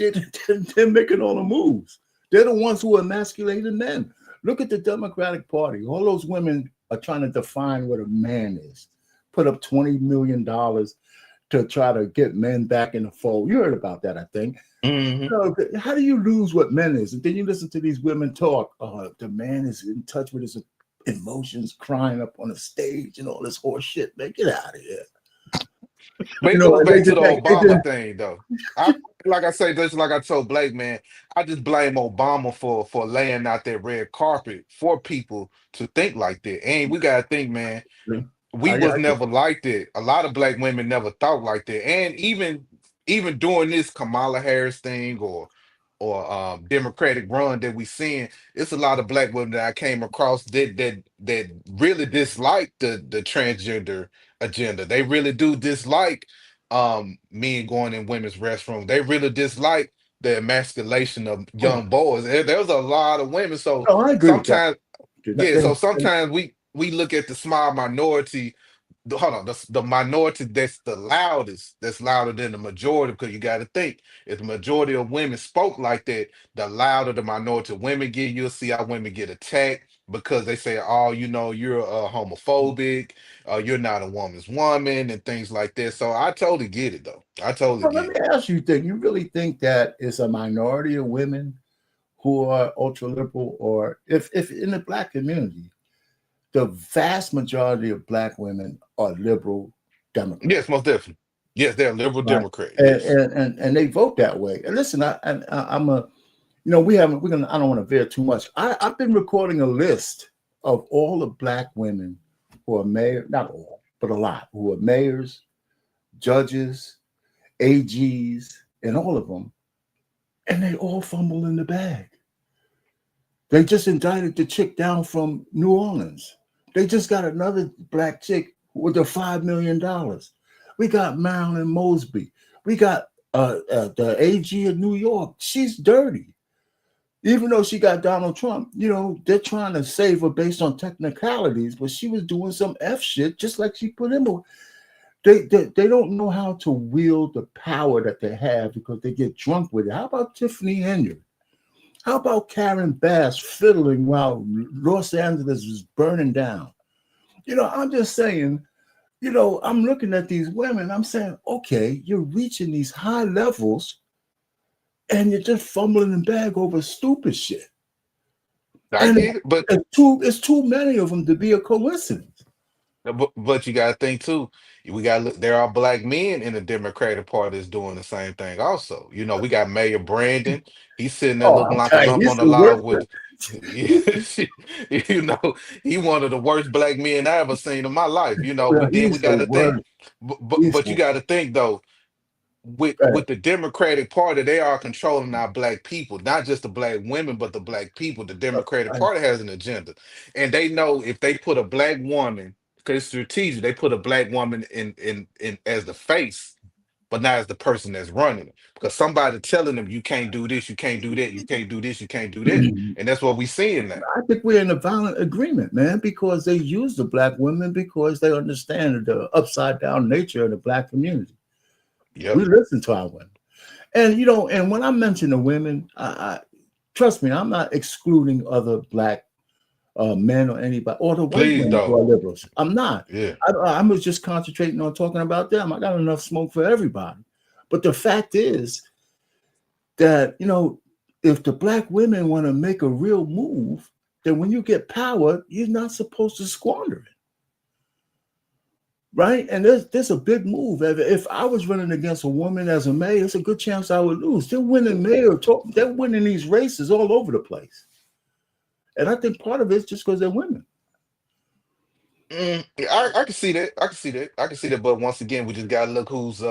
making all the moves. They're the ones who emasculated men. Look at the Democratic Party. All those women are trying to define what a man is. Put up $20 million to try to get men back in the fold. You heard about that, I think. mhm. So how do you lose what men is? And then you listen to these women talk. The man is in touch with his emotions, crying up on the stage and all this horse shit. Man, get out of here. But it goes back to the Obama thing, though. Like I say, just like I told Blake, man, I just blame Obama for laying out that red carpet for people to think like that. And we gotta think, man, we was never like that. A lot of black women never thought like that. And even during this Kamala Harris thing or Democratic run that we seeing, it's a lot of black women that I came across that really dislike the transgender agenda. They really do dislike men going in women's restrooms. They really dislike the emasculation of young boys. There's a lot of women. So I agree with that. sometimes, yeah, so sometimes we look at the small minority. The minority that's the loudest, that's louder than the majority, because you got to think, if the majority of women spoke like that, the louder the minority of women get. You'll see how women get attacked because they say, oh, you're homophobic, you're not a woman's woman, and things like that. So I totally get it, though. I totally Let get me it. ask you, you really think that it's a minority of women who are ultra liberal, or if in the black community, the vast majority of black women are liberal Democrats? Yes, most definitely. Yes, they're liberal Democrat. And they vote that way. And listen, I'm a, I don't want to veer too much. I've been recording a list of all the black women who are mayor, not all, but a lot, who are mayors, judges, AGs, and all of them, and they all fumble in the bag. They just indicted the chick down from New Orleans. They just got another black chick with the $5 million. We got Marilyn Mosby. We got the AG of New York. She's dirty. Even though she got Donald Trump, they're trying to save her based on technicalities, but she was doing some F shit just like she put in. They don't know how to wield the power that they have because they get drunk with it. How about Tiffany Henry? How about Karen Bass fiddling while Los Angeles was burning down? I'm just saying, I'm looking at these women. I'm saying, okay, you're reaching these high levels, and you're just fumbling the bag over stupid shit. I get it, but it's too many of them to be a coincidence. But you got to think too. We got to look. There are black men in the Democratic Party that's doing the same thing. Also, we got Mayor Brandon. He's sitting there Oh, looking I'm like a telling lump you, on he's the the log worst. with. He one of the worst black men I ever seen in my life. But then we He's got the to think. worst. But you got to think though. With the Democratic Party, they are controlling our black people, not just the black women, but the black people. The Democratic Party has an agenda, and they know if they put a black woman, because it's strategic, they put a black woman in as the face, but not as the person that's running it. Because somebody telling them you can't do this, you can't do that, you can't do this, you can't do that, and that's what we seeing now. I think we're in a violent agreement, man, because they use the black women because they understand the upside down nature of the black community. Yep. We listen to our women. And and when I mention the women, I trust me, I'm not excluding other black men or anybody or the white Please women who are don't. liberals. I'm not. Yeah. I was just concentrating on talking about them. I got enough smoke for everybody. But the fact is that, if the black women want to make a real move, then when you get power, you're not supposed to squander it. Right? And there's a big move. If I was running against a woman as a mayor, it's a good chance I would lose. They're winning they're winning these races all over the place. And I think part of it's just because they're women. Yeah, I can see that. I can see that. But once again, we just gotta look who's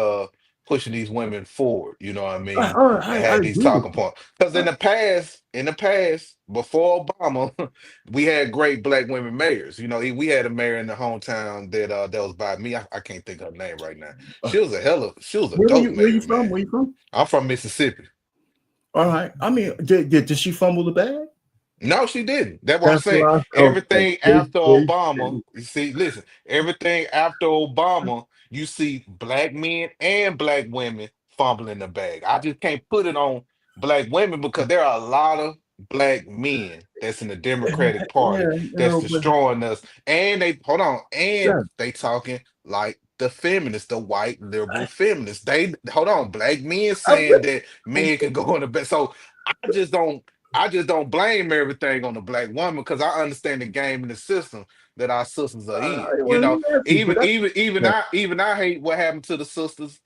pushing these women forward. You know what I mean? And I had these agree with talking points. Because in the past, before Obama, we had great black women mayors. We had a mayor in the hometown that was by me. I can't think of her name right now. She was a Where dope you mayor, from? man. Where you from? I'm from Mississippi. All right. I mean, did she fumble the bag? No, she didn't. That's what I'm That's saying. what I felt Everything like. after Obama, you see, listen, everything after Obama, you see black men and black women fumbling the bag. I just can't put it on black women because there are a lot of black men that's in the Democratic Party that's But destroying us. And yeah, they talking like the feminists, the white liberal feminists. Black men I saying really, that men can go in the bed. So I just don't blame everything on the black woman because I understand the game and the system that our sisters are in. well, you have to, but Even I hate what happened to the sisters.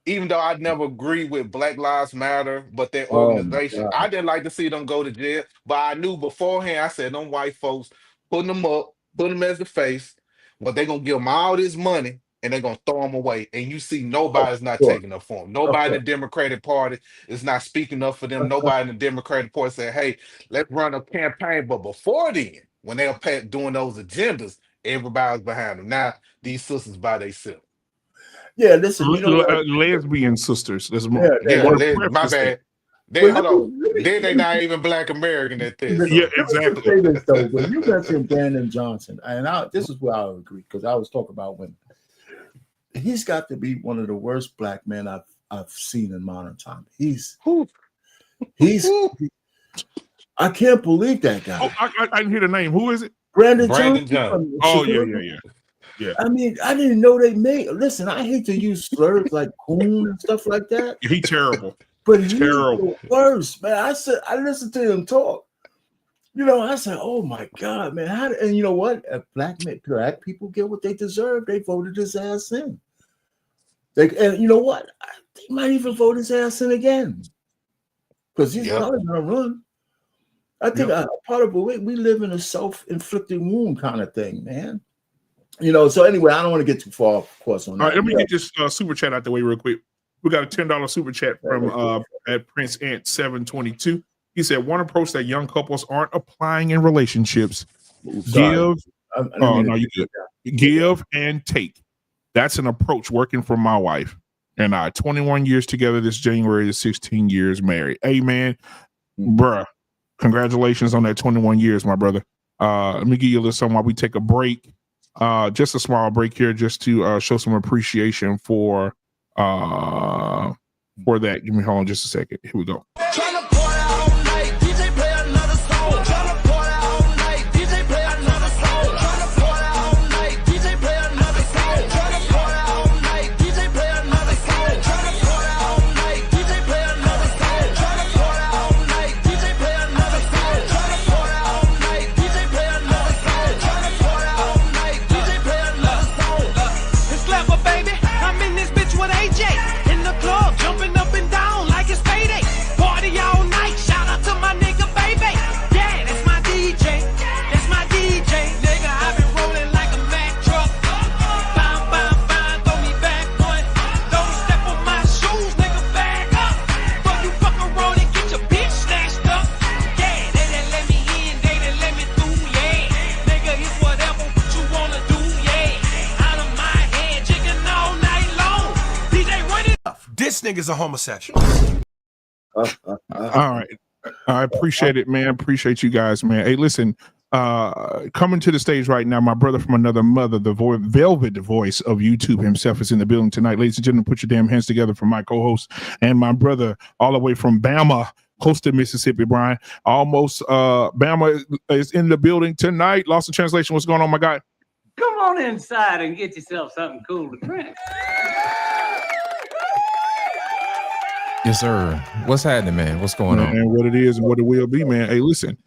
Even though I never agree with Black Lives Matter, but their oh my organization, God. I didn't like to see them go to jail. But I knew beforehand. I said, them white folks putting them up, put them as the face. Well, they're gonna give them all this money and they're gonna throw them away. And you see, nobody's not Sure. taking up for them. Nobody in the Democratic Party is not speaking up for them. Nobody in the Democratic Party said, "Hey, let's run a campaign." But before then, when they were doing those agendas, everybody's behind them. Now these sisters by themselves. Yeah, listen, you know what? Lesbian sisters. There's Yeah, My bad. Hold on. Then they not even Black American at this. Yeah, exactly. Say this though, when you mentioned Brandon Johnson, and this is where I would agree because I was talking about women. He's got to be one of the worst black men I've seen in modern time. He's I can't believe that guy. Oh, I didn't hear the name. Who is it? Brandon Johnson. Johnson. Oh, yeah. I mean, I didn't know they made. Listen, I hate to use slurs like coon and stuff like that. He terrible. But he's Terrible. the worst, man. I listened to him talk. I said, "Oh my God, man!" And you know what? If black people get what they deserve, they voted his ass in. And you know what? They might even vote his ass in again because he's probably gonna run. I think part of it, we live in a self-inflicted wound kind of thing, man. So anyway, I don't want to get too far off course on that. All right, let me get this super chat out the way real quick. We got a $10 super chat from at Prince Ant 722. He said, one approach that young couples aren't applying in relationships: give and take. That's an approach working for my wife and I. 21 years together this January, 16 years married. Hey, man, bruh, congratulations on that 21 years, my brother. Let me give you a little something while we take a break. Just a small break here just to show some appreciation for that. Hold on just a second. Here we go. niggas are homosexual. All right. I appreciate it, man. Appreciate you guys, man. Hey, listen, coming to the stage right now, my brother from another mother, the velvet voice of YouTube himself is in the building tonight. Ladies and gentlemen, put your damn hands together for my co-host and my brother all the way from Bama, close to Mississippi, Brian. Almost Bama is in the building tonight. Lost in translation. What's going on, my guy? Come on inside and get yourself something cool to drink. Yes, sir. What's happening, man? What's going on? And what it is and what it will be, man. Hey, listen,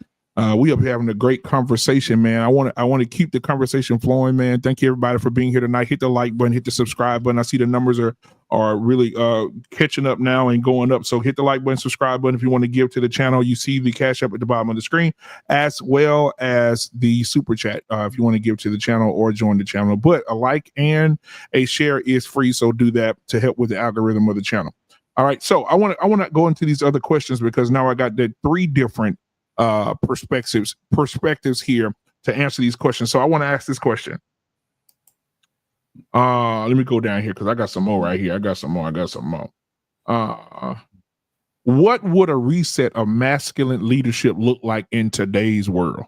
we up here having a great conversation, man. I want to keep the conversation flowing, man. Thank you, everybody, for being here tonight. Hit the like button, hit the subscribe button. I see the numbers are really catching up now and going up. So hit the like button, subscribe button if you want to give to the channel. You see the cash up at the bottom of the screen, as well as the super chat if you want to give to the channel or join the channel. But a like and a share is free, so do that to help with the algorithm of the channel. All right, so I want to go into these other questions because now I got the 3 different perspectives here to answer these questions. So I want to ask this question. Let me go down here because I got some more right here. I got some more. What would a reset of masculine leadership look like in today's world?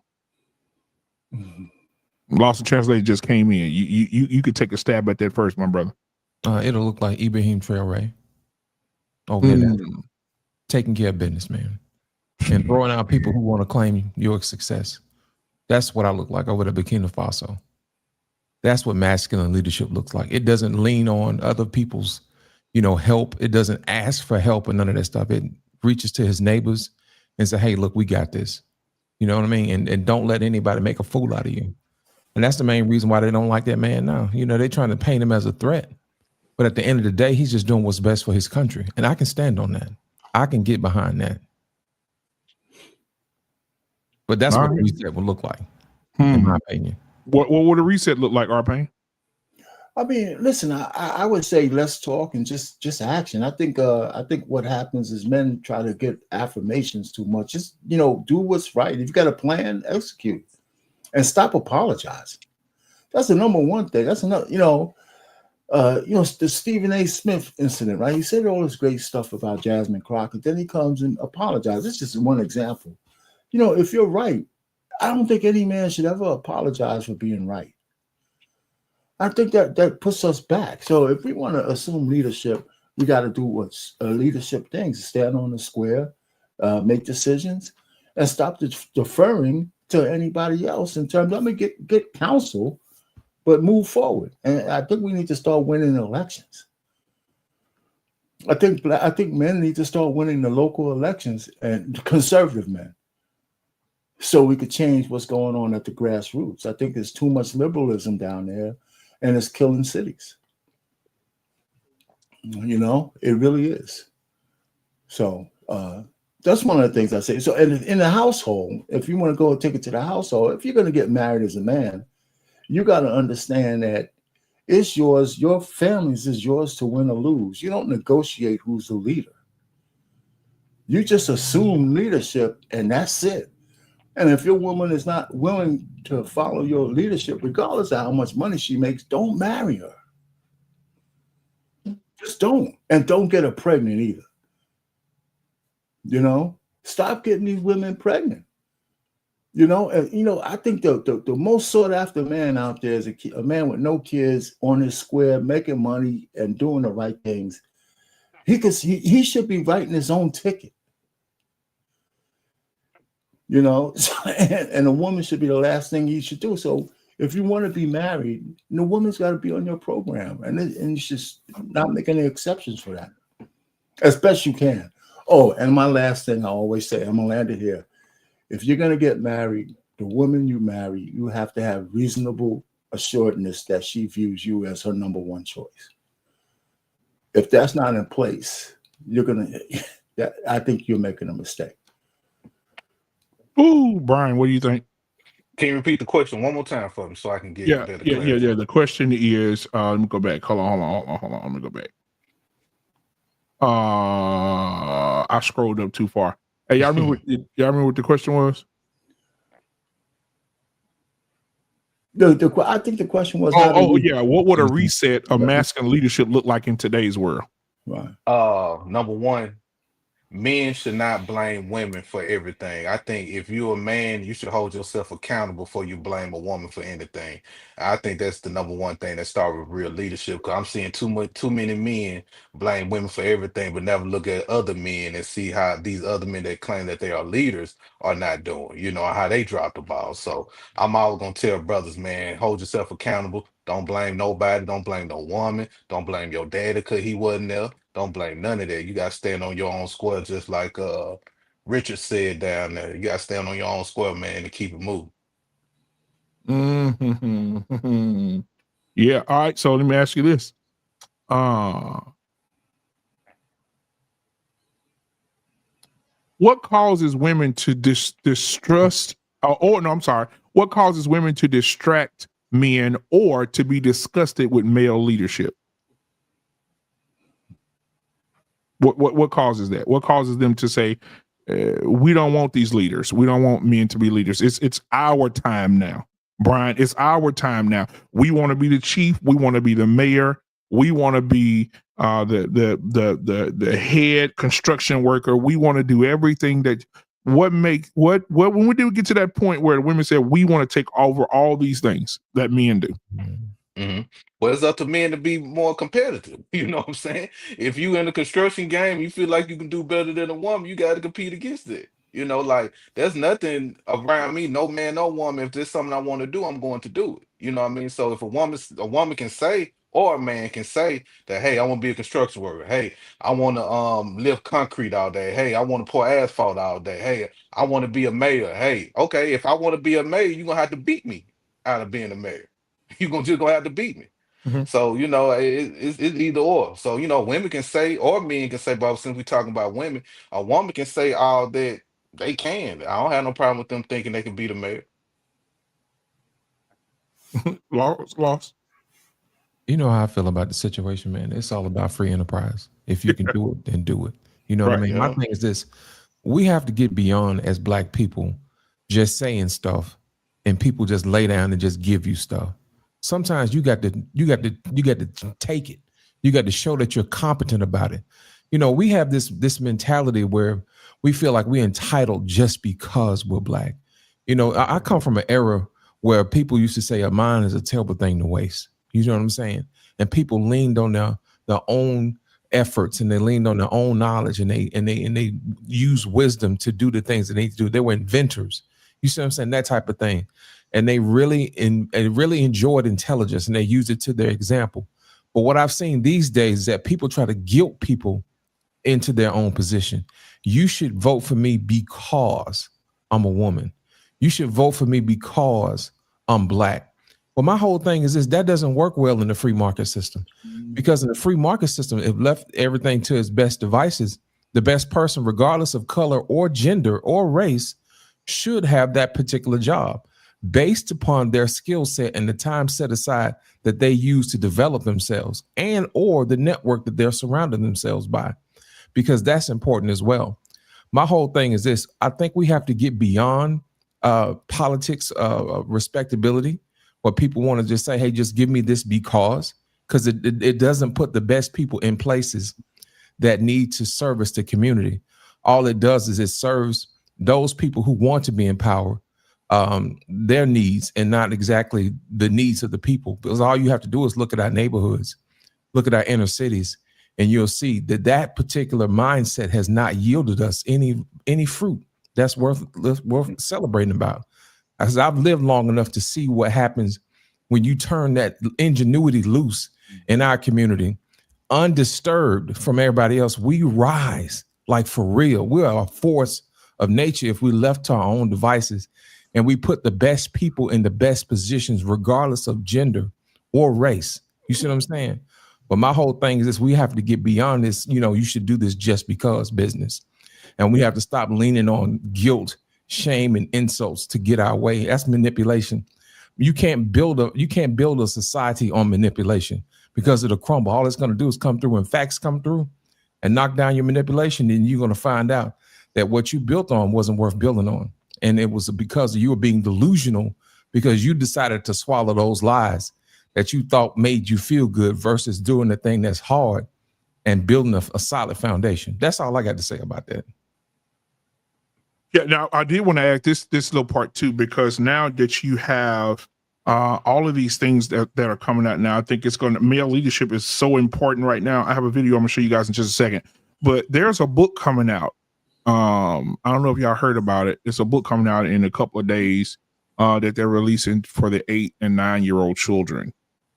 Lost in translation just came in. You could take a stab at that first, my brother. It'll look like Ibrahim Traoré. Over there, taking care of business, man, and throwing out people who want to claim your success. That's what I look like over the Burkina Faso. That's what masculine leadership looks like. It doesn't lean on other people's, help. It doesn't ask for help and none of that stuff. It reaches to his neighbors and say, "Hey, look, we got this." You know what I mean? And don't let anybody make a fool out of you. And that's the main reason why they don't like that man now. They're trying to paint him as a threat. But at the end of the day, he's just doing what's best for his country. And I can stand on that. I can get behind that. But that's what a reset would look like, in my opinion. What would a reset look like, R-Pain? I mean, listen, I would say less talk and just action. I think what happens is men try to get affirmations too much. Just, do what's right. If you got a plan, execute. And stop apologizing. That's the number one thing. That's another, the Stephen A. Smith incident, right? He said all this great stuff about Jasmine Crockett. Then he comes and apologizes. It's just one example. If you're right, I don't think any man should ever apologize for being right. I think that puts us back. So if we want to assume leadership, we got to do what's leadership things: stand on the square, make decisions, and stop deferring to anybody else in terms of get counsel. But move forward, and I think we need to start winning elections. I think men need to start winning the local elections, and conservative men, so we could change what's going on at the grassroots. I think there's too much liberalism down there, and it's killing cities. It really is. So that's one of the things I say. So in the household, if you want to go and take it to the household, if you're going to get married as a man, you got to understand that it's yours. Your family's is yours to win or lose. You don't negotiate who's the leader. You just assume leadership, and that's it. And if your woman is not willing to follow your leadership, regardless of how much money she makes, don't marry her. Just don't. And don't get her pregnant either. Stop getting these women pregnant. I think the most sought after man out there is a man with no kids on his square, making money and doing the right things. He should be writing his own ticket. And a woman should be the last thing he should do. So if you want to be married, the woman's got to be on your program, and you should not make any exceptions for that, as best you can. Oh, and my last thing I always say, I'm gonna land it here. If you're going to get married, the woman you marry, you have to have reasonable assuredness that she views you as her number one choice. If that's not in place, I think you're making a mistake. Ooh, Brian, what do you think? Can you repeat the question one more time for me so I can get Yeah. clarity? The question is, let me go back. Hold on. Let me go back. I scrolled up too far. Hey, y'all remember what the question was? I think the question was, what would a reset of masculine leadership look like in today's world? Right. Number one, men should not blame women for everything. I think if you're a man, you should hold yourself accountable before you blame a woman for anything. I think that's the number one thing that starts with real leadership. Because I'm seeing too many men blame women for everything, but never look at other men and see how these other men that claim that they are leaders are not doing. You know how they drop the ball. So I'm always gonna tell brothers, man, hold yourself accountable. Don't blame nobody. Don't blame no woman. Don't blame your daddy because he wasn't there. Don't blame none of that. You gotta stand on your own square, just like Richard said down there. You gotta stand on your own square, man, to keep it moving. Mm-hmm. Yeah. All right. So let me ask you this. What causes women to distrust? Or no, I'm sorry. What causes women to distract men or to be disgusted with male leadership? What causes that? What causes them to say, we don't want these leaders. We don't want men to be leaders. It's our time now, Brian. It's our time now. We want to be the chief. We want to be the mayor. We want to be the head construction worker. We want to do everything that when we do get to that point where the women say we want to take over all these things that men do. Mm-hmm. Well, it's up to men to be more competitive. You know what I'm saying? If you in the construction game, you feel like you can do better than a woman, you got to compete against it. You know, like there's nothing around me, no man, no woman. If there's something I want to do, I'm going to do it. You know what I mean? So if a woman can say, or a man can say that, hey, I want to be a construction worker. Hey, I want to lift concrete all day. Hey, I want to pour asphalt all day. Hey, I want to be a mayor. Hey, okay, if I want to be a mayor, you're gonna have to beat me out of being a mayor. You're gonna have to beat me. Mhm. So, you know, it's either or. So, you know, women can say, or men can say, but since we're talking about women, a woman can say all that they can. I don't have no problem with them thinking they can be the mayor. Lost. You know how I feel about the situation, man. It's all about free enterprise. If you can do it, then do it. You know what I Right, mean? yeah. My thing is this: we have to get beyond, as Black people, just saying stuff and people just lay down and just give you stuff. Sometimes you got to take it. You got to show that you're competent about it. You know, we have this mentality where we feel like we're entitled just because we're Black. You know, I come from an era where people used to say a mind is a terrible thing to waste. You know what I'm saying? And people leaned on their own efforts, and they leaned on their own knowledge, and they use wisdom to do the things that they need to do. They were inventors. You see what I'm saying? That type of thing. And they really enjoyed intelligence, and they used it to their example. But what I've seen these days is that people try to guilt people into their own position. You should vote for me because I'm a woman. You should vote for me because I'm Black. Well, my whole thing is this: that doesn't work well in the free market system, because in the free market system, it left everything to its best devices. The best person, regardless of color or gender or race, should have that particular job based upon their skill set and the time set aside that they use to develop themselves, and or the network that they're surrounding themselves by, because that's important as well. My whole thing is this: I think we have to get beyond politics, respectability, where people want to just say, hey, just give me this because it doesn't put the best people in places that need to service the community. All it does is it serves those people who want to be in power, their needs, and not exactly the needs of the people. Because all you have to do is look at our neighborhoods, look at our inner cities, and you'll see that particular mindset has not yielded us any fruit that's worth celebrating about. Because I've lived long enough to see what happens when you turn that ingenuity loose in our community, undisturbed from everybody else. We rise, like for real. We are a force of nature if we left to our own devices, and we put the best people in the best positions, regardless of gender or race. You see what I'm saying? But my whole thing is this: we have to get beyond this, you know, you should do this just because business. And we have to stop leaning on guilt, shame, and insults to get our way. That's manipulation. You can't build a society on manipulation, because it'll crumble. All it's going to do is come through. When facts come through and knock down your manipulation, then you're going to find out that what you built on wasn't worth building on. And it was because you were being delusional, because you decided to swallow those lies that you thought made you feel good versus doing the thing that's hard and building a solid foundation. That's all I got to say about that. Yeah, now I did want to add this little part too, because now that you have all of these things that are coming out now, I think male leadership is so important right now. I have a video I'm gonna show you guys in just a second, but there's a book coming out. I don't know if y'all heard about it. It's a book coming out in a couple of days that they're releasing for the 8 and 9-year-old children.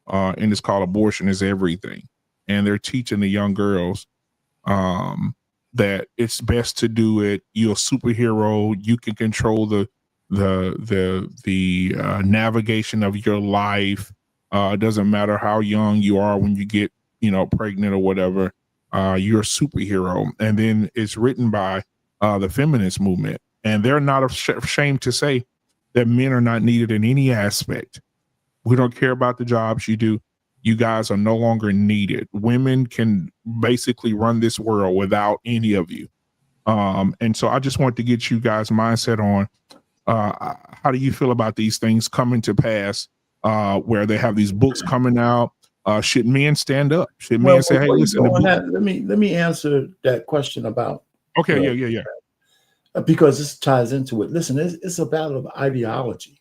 And it's called Abortion is Everything. And they're teaching the young girls that it's best to do it. You're a superhero. You can control the navigation of your life. It doesn't matter how young you are when you get, pregnant or whatever. You're a superhero. And then it's written by the feminist movement, and they're not ashamed to say that men are not needed in any aspect. We don't care about the jobs you do. You guys are no longer needed. Women can basically run this world without any of you. And so I just want to get you guys' mindset on how do you feel about these things coming to pass, where they have these books coming out? Should men stand up? Should men say, hey, listen, let me answer that question about. Okay, yeah. Because this ties into it. Listen, it's a battle of ideology.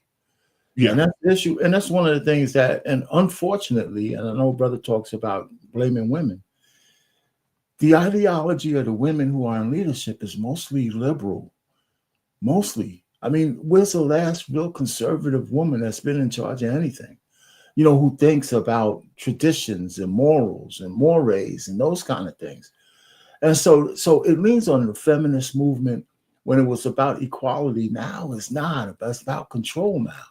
Yeah, and that's the issue, and that's one of the things that, and unfortunately, and I know brother talks about blaming women. The ideology of the women who are in leadership is mostly liberal. Mostly. I mean, where's the last real conservative woman that's been in charge of anything? Who thinks about traditions and morals and mores and those kind of things. And so it leans on the feminist movement when it was about equality. Now it's not. It's about control now.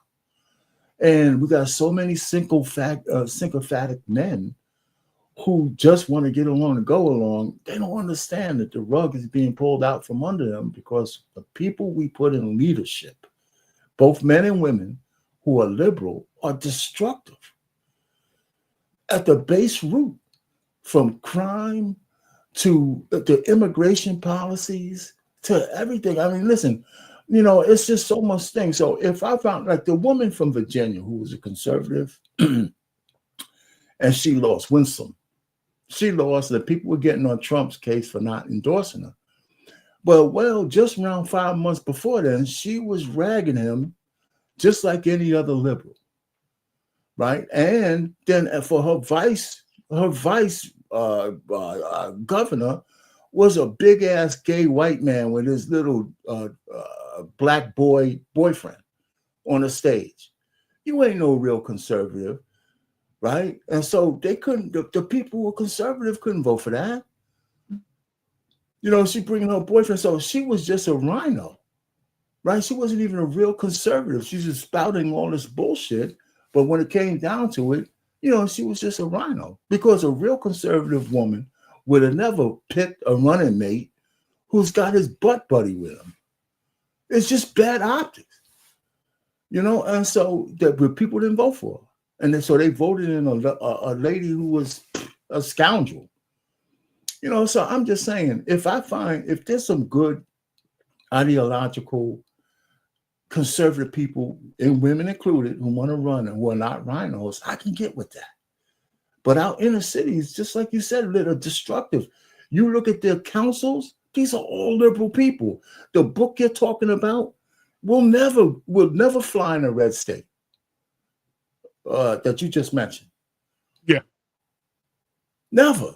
And we got so many sycophantic men who just want to get along and go along. They don't understand that the rug is being pulled out from under them because the people we put in leadership, both men and women who are liberal, are destructive at the base root, from crime to the immigration policies to everything. I mean, listen, it's just so much things. So if I found, like, the woman from Virginia who was a conservative and she lost, Winsome, she lost, that people were getting on Trump's case for not endorsing her. Well, just around 5 months before then, she was ragging him just like any other liberal, right? And then for her vice governor was a big ass gay white man with his little black boyfriend on the stage. You ain't no real conservative, right? And so they couldn't. The people who were conservative couldn't vote for that. She bringing her boyfriend, so she was just a rhino, right? She wasn't even a real conservative. She's just spouting all this bullshit. But when it came down to it, she was just a rhino, because a real conservative woman would have never picked a running mate who's got his butt buddy with him. It's just bad optics, and so the people didn't vote for her. And then, so they voted in a lady who was a scoundrel, so I'm just saying, if there's some good ideological conservative people, and women included, who want to run and who are not rhinos, I can get with that. But our inner cities, just like you said, that are destructive. You look at their councils, these are all liberal people. The book you're talking about will never fly in a red state that you just mentioned. Yeah. Never.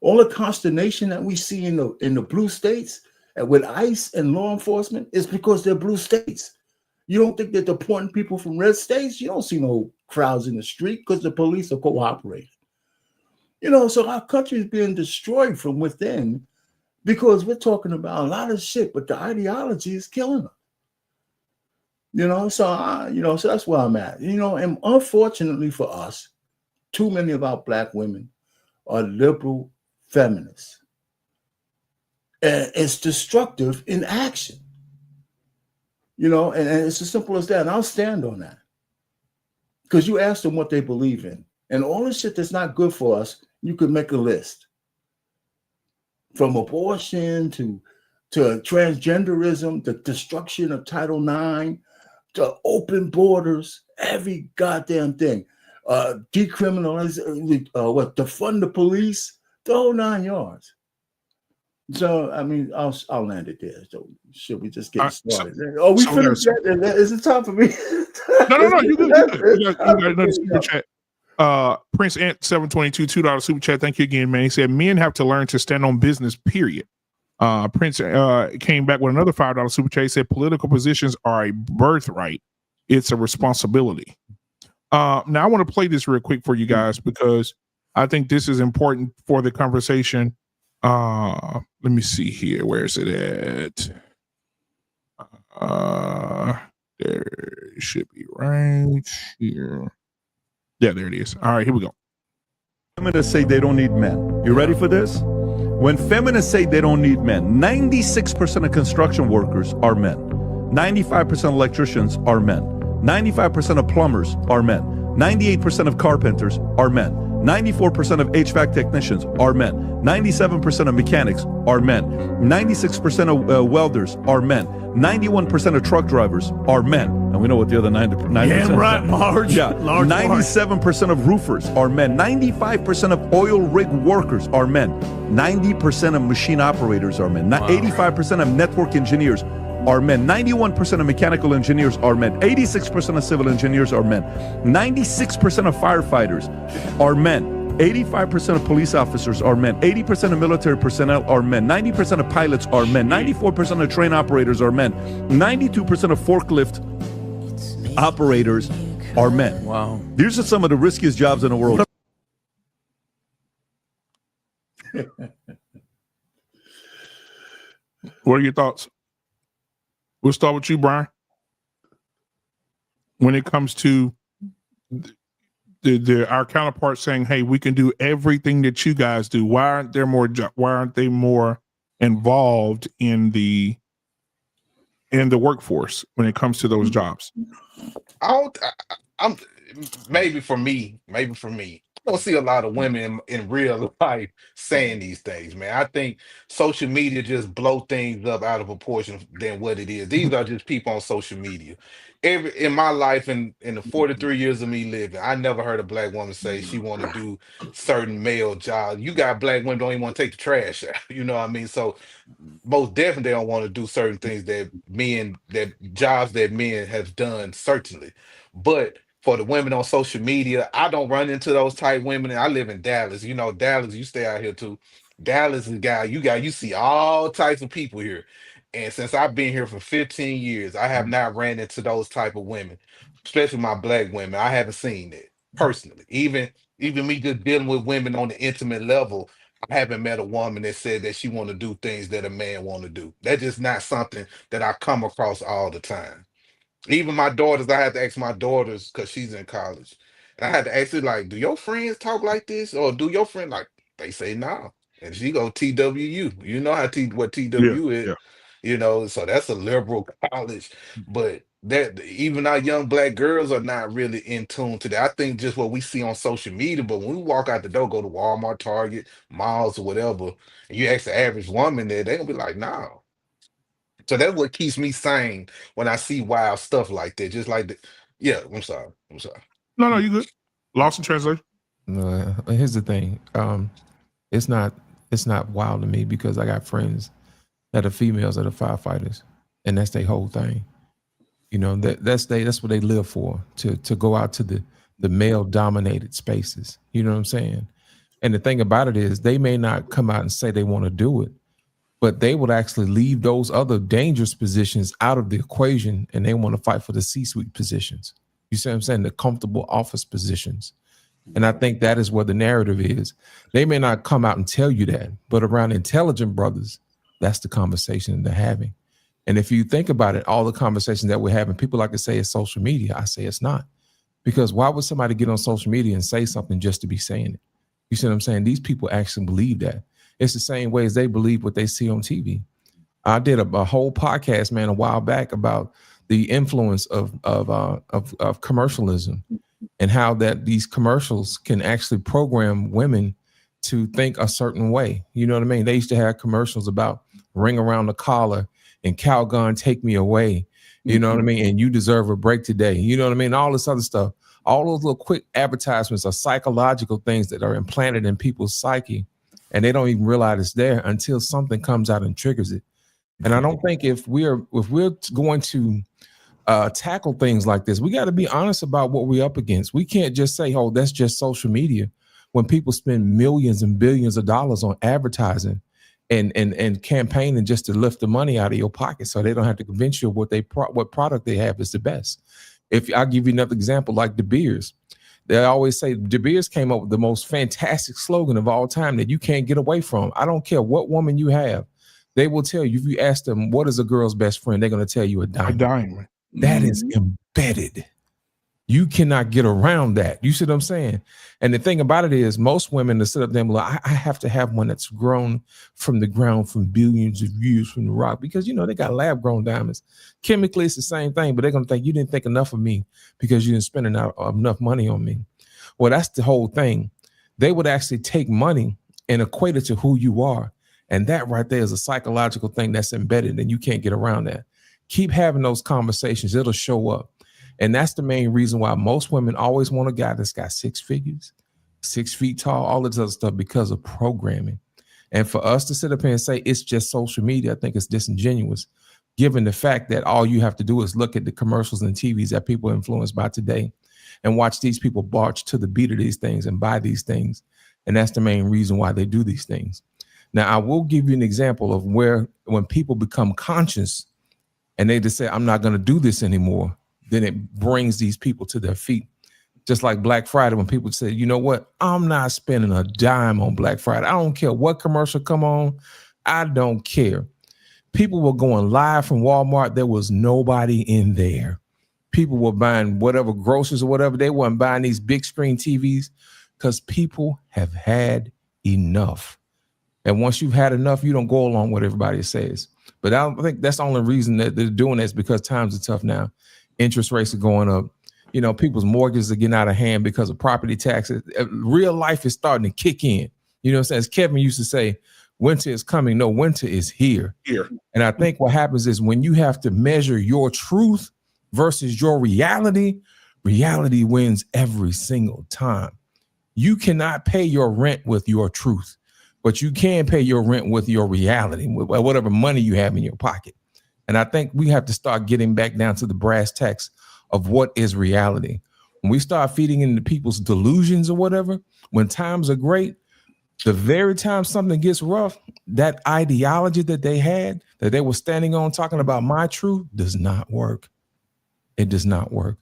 All the consternation that we see in the blue states with ICE and law enforcement is because they're blue states. You don't think that they're deporting people from red states? You don't see no crowds in the street because the police are cooperating. So our country is being destroyed from within because we're talking about a lot of shit, but the ideology is killing us. So that's where I'm at. And unfortunately for us, too many of our Black women are liberal feminists. And it's destructive in action. And it's as simple as that. And I'll stand on that. Because you ask them what they believe in. And all the shit that's not good for us, you could make a list. From abortion to transgenderism, the destruction of Title IX, to open borders, every goddamn thing. decriminalize, defund the police, the whole 9 yards. So, I mean, I'll land it there. So, should we just get started? We finished that? Is it time for me? No. You got another super chat. Prince Ant 722 $2 super chat. Thank you again, man. He said men have to learn to stand on business. Period. Prince came back with another $5 super chat. He said political positions are a birthright. It's a responsibility. Now I want to play this real quick for you guys because I think this is important for the conversation. Let me see here. Where is it at? There it should be right here. Yeah, there it is. All right, here we go. Feminists say they don't need men. You ready for this? When feminists say they don't need men, 96% of construction workers are men. 95% of electricians are men. 95% of plumbers are men. 98% of carpenters are men. 94% of HVAC technicians are men. 97% of mechanics are men. 96% of welders are men. 91% of truck drivers are men. And we know what the other 90% Damn right, Marge. Yeah. 97% of roofers are men. 95% of oil rig workers are men. 90% of machine operators are men. 85% of network engineers are men. 91% of mechanical engineers are men. 86% of civil engineers are men. 96% of firefighters are men. 85% of police officers are men. 80% of military personnel are men. 90% of pilots are men. 94% of train operators are men. 92% of forklift operators are men. Wow. These are some of the riskiest jobs in the world. What are your thoughts? We'll start with you, Brian. When it comes to our counterparts saying, "Hey, we can do everything that you guys do. Why aren't they more involved in the workforce when it comes to those jobs?" I'm maybe for me, I don't see a lot of women in real life saying these things, man. I think social media just blow things up out of proportion than what it is. These are just people on social media. In my life, in the 43 years of me living, I never heard a black woman say she want to do certain male jobs. You got black women don't even want to take the trash out. You know what I mean? So most definitely they don't want to do certain things that jobs that men have done, certainly. But for the women on social media, I don't run into those type women. And I live in Dallas. You know, Dallas, you stay out here too. Dallas is you see all types of people here. And since I've been here for 15 years, I have not ran into those type of women, especially my black women. I haven't seen it personally. Even me just dealing with women on the intimate level, I haven't met a woman that said that she want to do things that a man want to do. That's just not something that I come across all the time. Even my daughters, I had to ask my daughters because she's in college. And I had to ask her, like, do your friends talk like this? Or do your friend like they say no? And she go TWU. You know what TWU is. Yeah. You know, so that's a liberal college. But that even our young black girls are not really in tune to that. I think just what we see on social media, but when we walk out the door, go to Walmart, Target, malls, or whatever, and you ask the average woman there, they're gonna be like, no. So that's what keeps me sane when I see wild stuff like that. Just like yeah, I'm sorry. No, you good. Lost in translation. Here's the thing. It's not wild to me because I got friends that are females that are firefighters, and that's their whole thing. You know, that's what they live for, to go out to the male dominated spaces. You know what I'm saying? And the thing about it is they may not come out and say they want to do it, but they would actually leave those other dangerous positions out of the equation, and they want to fight for the C-suite positions. You see what I'm saying? The comfortable office positions. And I think that is where the narrative is. They may not come out and tell you that, but around intelligent brothers, that's the conversation they're having. And if you think about it, all the conversations that we're having, people like to say it's social media. I say it's not. Because why would somebody get on social media and say something just to be saying it? You see what I'm saying? These people actually believe that. It's the same way as they believe what they see on TV. I did a whole podcast, man, a while back about the influence of commercialism and how that these commercials can actually program women to think a certain way. You know what I mean? They used to have commercials about ring around the collar and Calgon take me away. You know what I mean? And you deserve a break today. You know what I mean? All this other stuff. All those little quick advertisements are psychological things that are implanted in people's psyche, and they don't even realize it's there until something comes out and triggers it. And I don't think if we're going to tackle things like this, we got to be honest about what we're up against. We can't just say, "Oh, that's just social media," when people spend millions and billions of dollars on advertising and campaigning just to lift the money out of your pocket, so they don't have to convince you of what product they have is the best. If I'll give you another example, like De Beers, they always say De Beers came up with the most fantastic slogan of all time that you can't get away from. I don't care what woman you have. They will tell you, if you ask them, what is a girl's best friend? They're going to tell you a diamond. A diamond. That is embedded. You cannot get around that. You see what I'm saying? And the thing about it is, most women that sit up there and be like, I have to have one that's grown from the ground from billions of years from the rock, because, you know, they got lab grown diamonds. Chemically, it's the same thing, but they're going to think you didn't think enough of me because you didn't spend enough money on me. Well, that's the whole thing. They would actually take money and equate it to who you are. And that right there is a psychological thing that's embedded, and you can't get around that. Keep having those conversations. It'll show up. And that's the main reason why most women always want a guy that's got 6 figures, 6 feet tall, all this other stuff, because of programming. And for us to sit up here and say it's just social media, I think it's disingenuous, given the fact that all you have to do is look at the commercials and TVs that people are influenced by today and watch these people barge to the beat of these things and buy these things. And that's the main reason why they do these things. Now, I will give you an example of where when people become conscious and they just say, I'm not going to do this anymore, then it brings these people to their feet. Just like Black Friday, when people say, you know what, I'm not spending a dime on Black Friday. I don't care what commercial come on. I don't care. People were going live from Walmart. There was nobody in there. People were buying whatever groceries or whatever. They weren't buying these big screen TVs because people have had enough. And once you've had enough, you don't go along with what everybody says. But I don't think that's the only reason that they're doing this, because times are tough now. Interest rates are going up. You know, people's mortgages are getting out of hand because of property taxes. Real life is starting to kick in. You know what I'm saying? As Kevin used to say, winter is coming. No, winter is here. And I think what happens is when you have to measure your truth versus your reality, reality wins every single time. You cannot pay your rent with your truth, but you can pay your rent with your reality, with whatever money you have in your pocket. And I think we have to start getting back down to the brass tacks of what is reality. When we start feeding into people's delusions or whatever, when times are great, the very time something gets rough, that ideology that they had, that they were standing on talking about my truth, does not work. It does not work.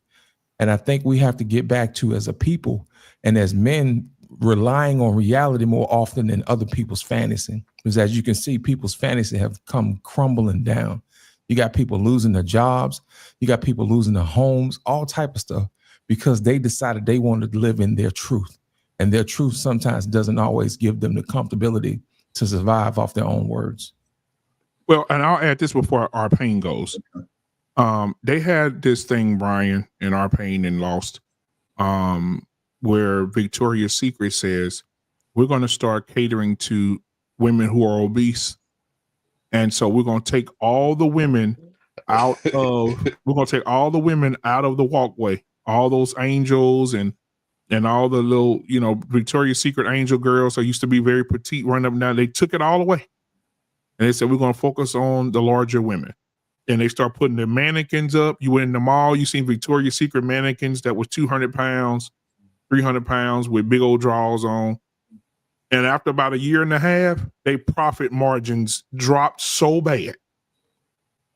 And I think we have to get back to, as a people and as men, relying on reality more often than other people's fantasy. Because as you can see, people's fantasy have come crumbling down. You got people losing their jobs. You got people losing their homes, all type of stuff, because they decided they wanted to live in their truth. And their truth sometimes doesn't always give them the comfortability to survive off their own words. Well, and I'll add this before our pain goes. They had this thing, Brian, in Our Pain and Lost, where Victoria's Secret says, we're going to start catering to women who are obese. And so we're going to take all the women out of the walkway, all those angels and all the little, you know, Victoria's Secret angel girls that used to be very petite, run up and down. They took it all away. And they said, we're going to focus on the larger women. And they start putting the mannequins up. You went in the mall, you seen Victoria's Secret mannequins that was 200 pounds, 300 pounds with big old drawers on. And after about a year and a half, their profit margins dropped so bad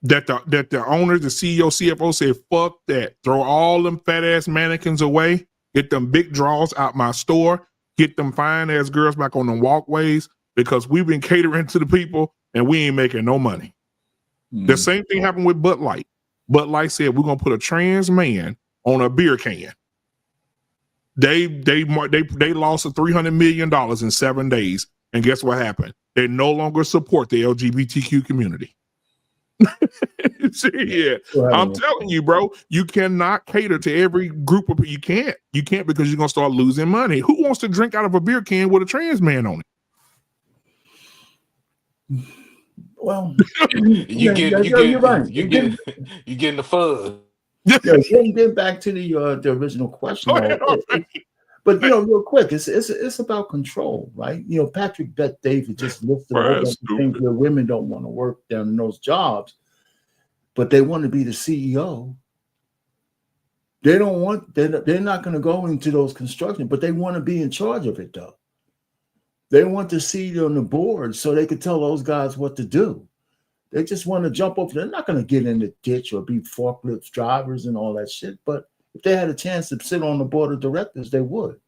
that the owners, the CEO, CFO said, fuck that. Throw all them fat ass mannequins away. Get them big draws out my store. Get them fine ass girls back on the walkways, because we've been catering to the people and we ain't making no money. The same thing happened with Bud Light. Bud Light said, we're going to put a trans man on a beer can. They lost $300 million in 7 days. And guess what happened? They no longer support the LGBTQ community. Yeah, I'm telling you, bro, you cannot cater to every group of people. You can't because you're going to start losing money. Who wants to drink out of a beer can with a trans man on it? Well, you're getting the fuzz. Yeah, getting back to the original question, but real quick, it's about control, right? Patrick Bet David just listed a whole bunch of things where women don't want to work down in those jobs, but they want to be the CEO. They don't want. They're not going to go into those construction, but they want to be in charge of it, though. They want to seat on the board so they can tell those guys what to do. They just want to jump over. They're not going to get in the ditch or be forklift drivers and all that shit. But if they had a chance to sit on the board of directors, they would.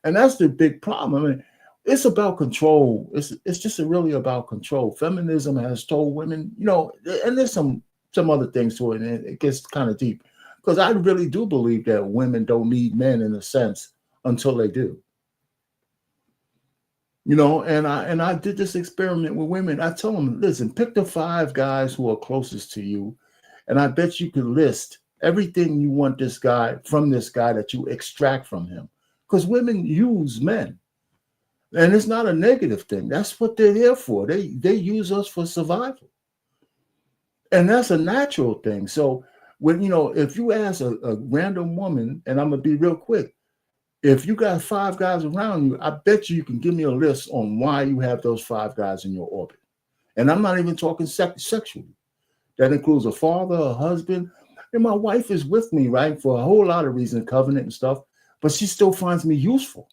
And that's the big problem. I mean, it's about control. It's just really about control. Feminism has told women, and there's some other things to it, and it gets kind of deep. Because I really do believe that women don't need men in a sense until they do. And I did this experiment with women. I told them, listen, pick the 5 guys who are closest to you, and I bet you could list everything you want from this guy that you extract from him. Because women use men, and it's not a negative thing. That's what they're here for. They use us for survival, and that's a natural thing. So when if you ask a random woman, and I'm gonna be real quick. If you got 5 guys around you, I bet you can give me a list on why you have those 5 guys in your orbit. And I'm not even talking sexually. That includes a father, a husband. And my wife is with me, right, for a whole lot of reasons, covenant and stuff, but she still finds me useful.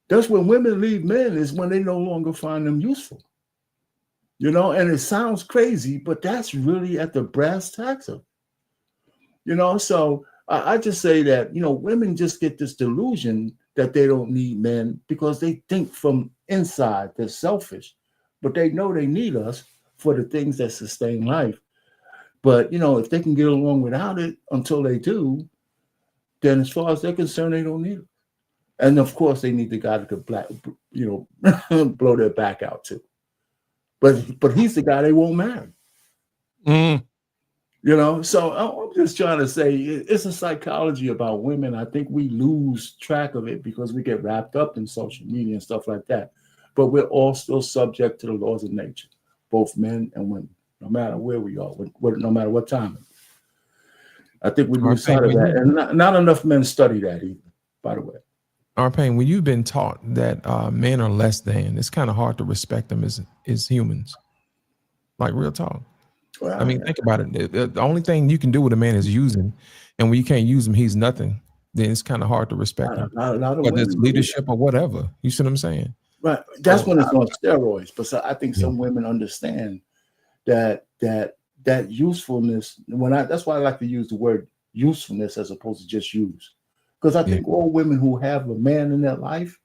That's when women leave men, is when they no longer find them useful. And it sounds crazy, but that's really at the brass tacks of it. So I just say that, women just get this delusion that they don't need men because they think from inside they're selfish, but they know they need us for the things that sustain life. But, if they can get along without it until they do, then as far as they're concerned, they don't need it. And of course, they need the guy that could blow their back out too. But he's the guy they won't marry. Mm. So I'm just trying to say it's a psychology about women. I think we lose track of it because we get wrapped up in social media and stuff like that. But we're all still subject to the laws of nature, both men and women, no matter where we are, no matter what time. I think we lose sight of that. And not enough men study that either, by the way. Arpain, when you've been taught that men are less than, it's kind of hard to respect them as humans. Like real talk. Well, I mean, think about it. The only thing you can do with a man is use him. And when you can't use him, he's nothing. Then it's kind of hard to respect him. Whether it's leadership or whatever. You see what I'm saying? Right. That's when it's on steroids. But I think some women understand that usefulness. That's why I like to use the word usefulness as opposed to just use. Because I think all women who have a man in their life,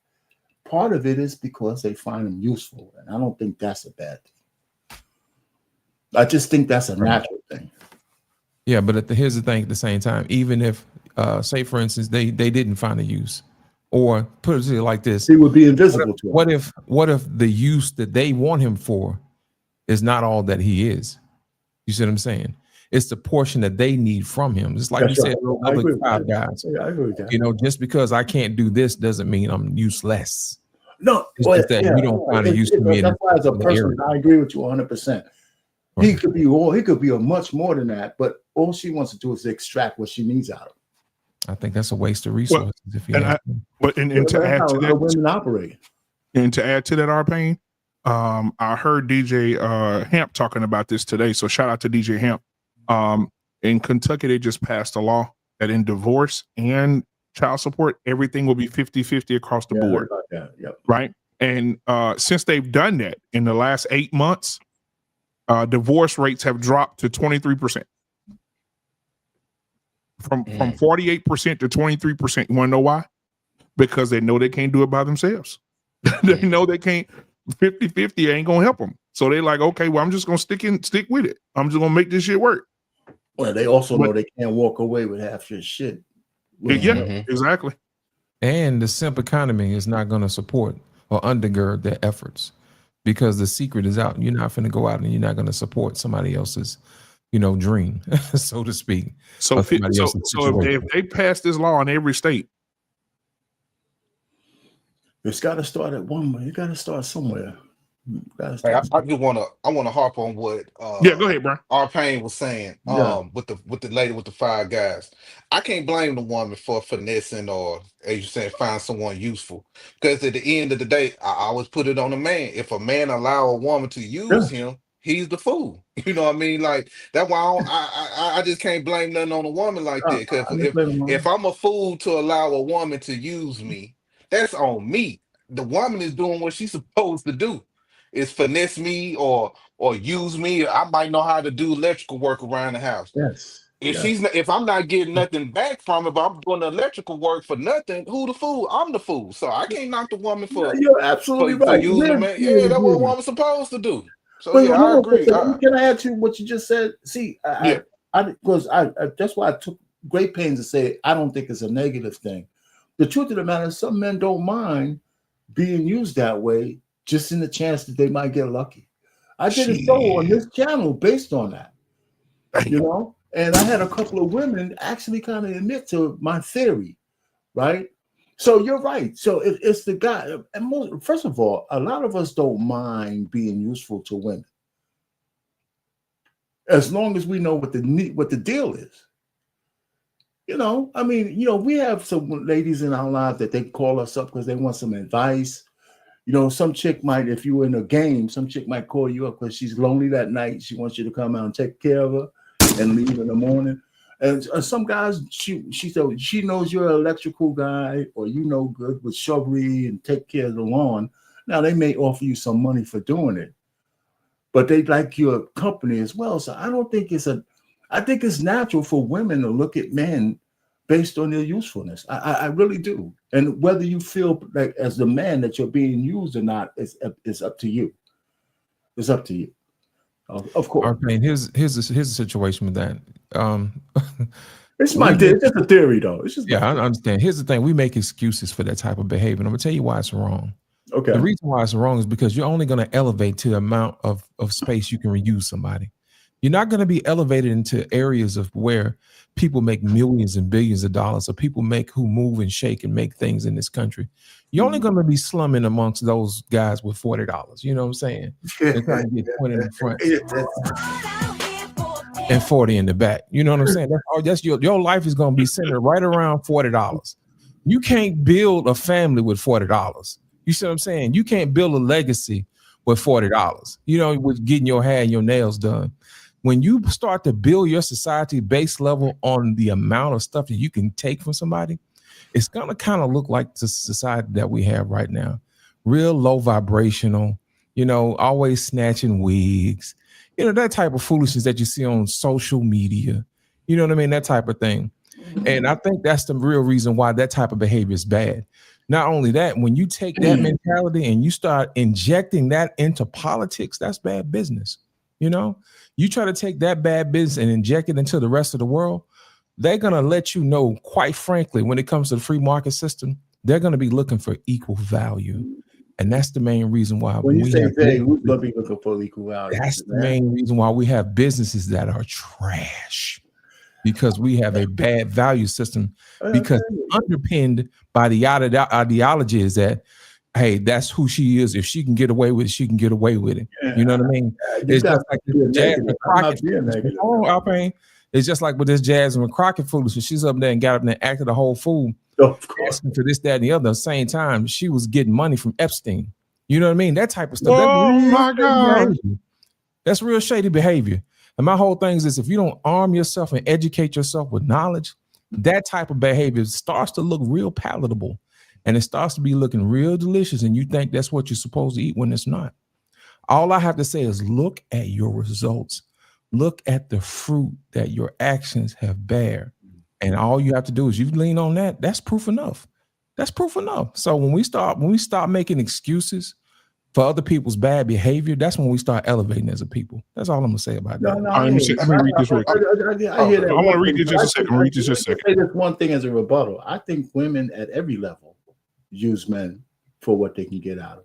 part of it is because they find him useful. And I don't think that's a bad thing. I just think that's a natural thing. Yeah, but here's the thing at the same time, even if, say, for instance, they didn't find a use, or put it like this. He would be invisible to him. What if the use that they want him for is not all that he is? You see what I'm saying? It's the portion that they need from him. Just like you said, other 5 guys. Yeah, I agree with that. Just because I can't do this doesn't mean I'm useless. No, it's just that you don't find a use to me. That's why as a person, I agree with you 100%. He could be a much more than that, but all she wants to do is extract what she needs out of him. I think that's a waste of resources. To add to that, women operate. And to add to that, Arpain, I heard DJ Hamp talking about this today. So shout out to DJ Hamp. In Kentucky, they just passed a law that in divorce and child support, everything will be 50-50 across the board. Yep. Right. And since they've done that in the last 8 months, divorce rates have dropped to 23%. From 48% to 23%. You want to know why? Because they know they can't do it by themselves. They know they can't. 50-50 ain't gonna help them. So they're like, okay, well, I'm just gonna stick with it. I'm just gonna make this shit work. Well, they also know they can't walk away with half your shit. Exactly. And the simp economy is not going to support or undergird their efforts because the secret is out. You're not going to go out and you're not going to support somebody else's, dream, so to speak. So if they pass this law in every state, it's got to start at one way. You got to start somewhere. Hey, I just wanna harp on what Yeah, go ahead, bro. R Payne was saying Yeah. with the lady with the 5 guys. I can't blame the woman for finessing or, as you said, find someone useful, because at the end of the day, I always put it on the man. If a man allow a woman to use him, he's the fool. You know what I mean? Like that's why I just can't blame nothing on a woman like that. Because if I'm a fool to allow a woman to use me, that's on me. The woman is doing what she's supposed to do, is finesse me or use me. I might know how to do electrical work around the house. Yes. If I'm not getting nothing back from it, but I'm doing the electrical work for nothing, who the fool? I'm the fool. So I can't knock the woman You're absolutely right. using the man. Yeah, that's what a woman's supposed to do. So But yeah, I agree. Can I add to what you just said? See, Yeah. Because that's why I took great pains to say I don't think it's a negative thing. The truth of the matter is, some men don't mind being used that way, just in the chance that they might get lucky. I did a show on this channel based on that, you know, and I had a couple of women actually kind of admit to my theory, right? So you're right. So it's the guy. And first of all, a lot of us don't mind being useful to women, as long as we know what the deal is. You know, I mean, you know, we have some ladies in our lives that they call us up because they want some advice. You know, some chick might, if you were in a game, some chick might call you up because she's lonely that night. She wants you to come out and take care of her and leave in the morning. And some guys, she said she knows you're an electrical guy, or you know good with shrubbery and take care of the lawn. Now they may offer you some money for doing it, but they like your company as well. So I don't think I think it's natural for women to look at men based on their usefulness. I really do. And whether you feel like as the man that you're being used or not, it's up to you. It's up to you. Of course. Okay, here's the situation with that. It's just a theory, though. It's just I understand. Here's the thing: we make excuses for that type of behavior, and I'm gonna tell you why it's wrong. Okay. The reason why it's wrong is because you're only gonna elevate to the amount of space you can reuse somebody. You're not going to be elevated into areas of where people make millions and billions of dollars, or people who move and shake and make things in this country. You're only going to be slumming amongst those guys with $40. You know what I'm saying? They're trying to get 20 in the front and 40 in the back. You know what I'm saying? That's your life is going to be centered right around $40. You can't build a family with $40. You see what I'm saying? You can't build a legacy with $40. You know, with getting your hair and your nails done. When you start to build your society base level on the amount of stuff that you can take from somebody, it's going to kind of look like the society that we have right now. Real low vibrational, you know, always snatching wigs, you know, that type of foolishness that you see on social media. You know what I mean? That type of thing. And I think that's the real reason why that type of behavior is bad. Not only that, when you take that mentality and you start injecting that into politics, that's bad business. You know, you try to take that bad business and inject it into the rest of the world, they're going to let you know, quite frankly, when it comes to the free market system, they're going to be looking for equal value. And that's the main reason why when you say they, who's going to be looking for equal value? That's the main reason why we have businesses that are trash, because we have a bad value system, because underpinned by the ideology is that, hey, that's who she is. If she can get away with it, she can get away with it. You know what I mean? It's just like Jasmine Crockett. It's just like with this Jasmine Crockett foolishness. She's up there and got up there and acted a whole fool, asking for this, that, and the other. At the same time, she was getting money from Epstein. You know what I mean? That type of stuff. Oh my God. That's real shady behavior. And my whole thing is if you don't arm yourself and educate yourself with knowledge, that type of behavior starts to look real palatable. And it starts to be looking real delicious, and you think that's what you're supposed to eat when it's not. All I have to say is look at your results. Look at the fruit that your actions have bear. And all you have to do is you lean on that. That's proof enough. That's proof enough. So when we start making excuses for other people's bad behavior, that's when we start elevating as a people. That's all I'm gonna say about that. Let me read this real quick. I hear that. I want to read it just a second. I'll read this just a second. Say this one thing as a rebuttal. I think women at every level use men for what they can get out of them.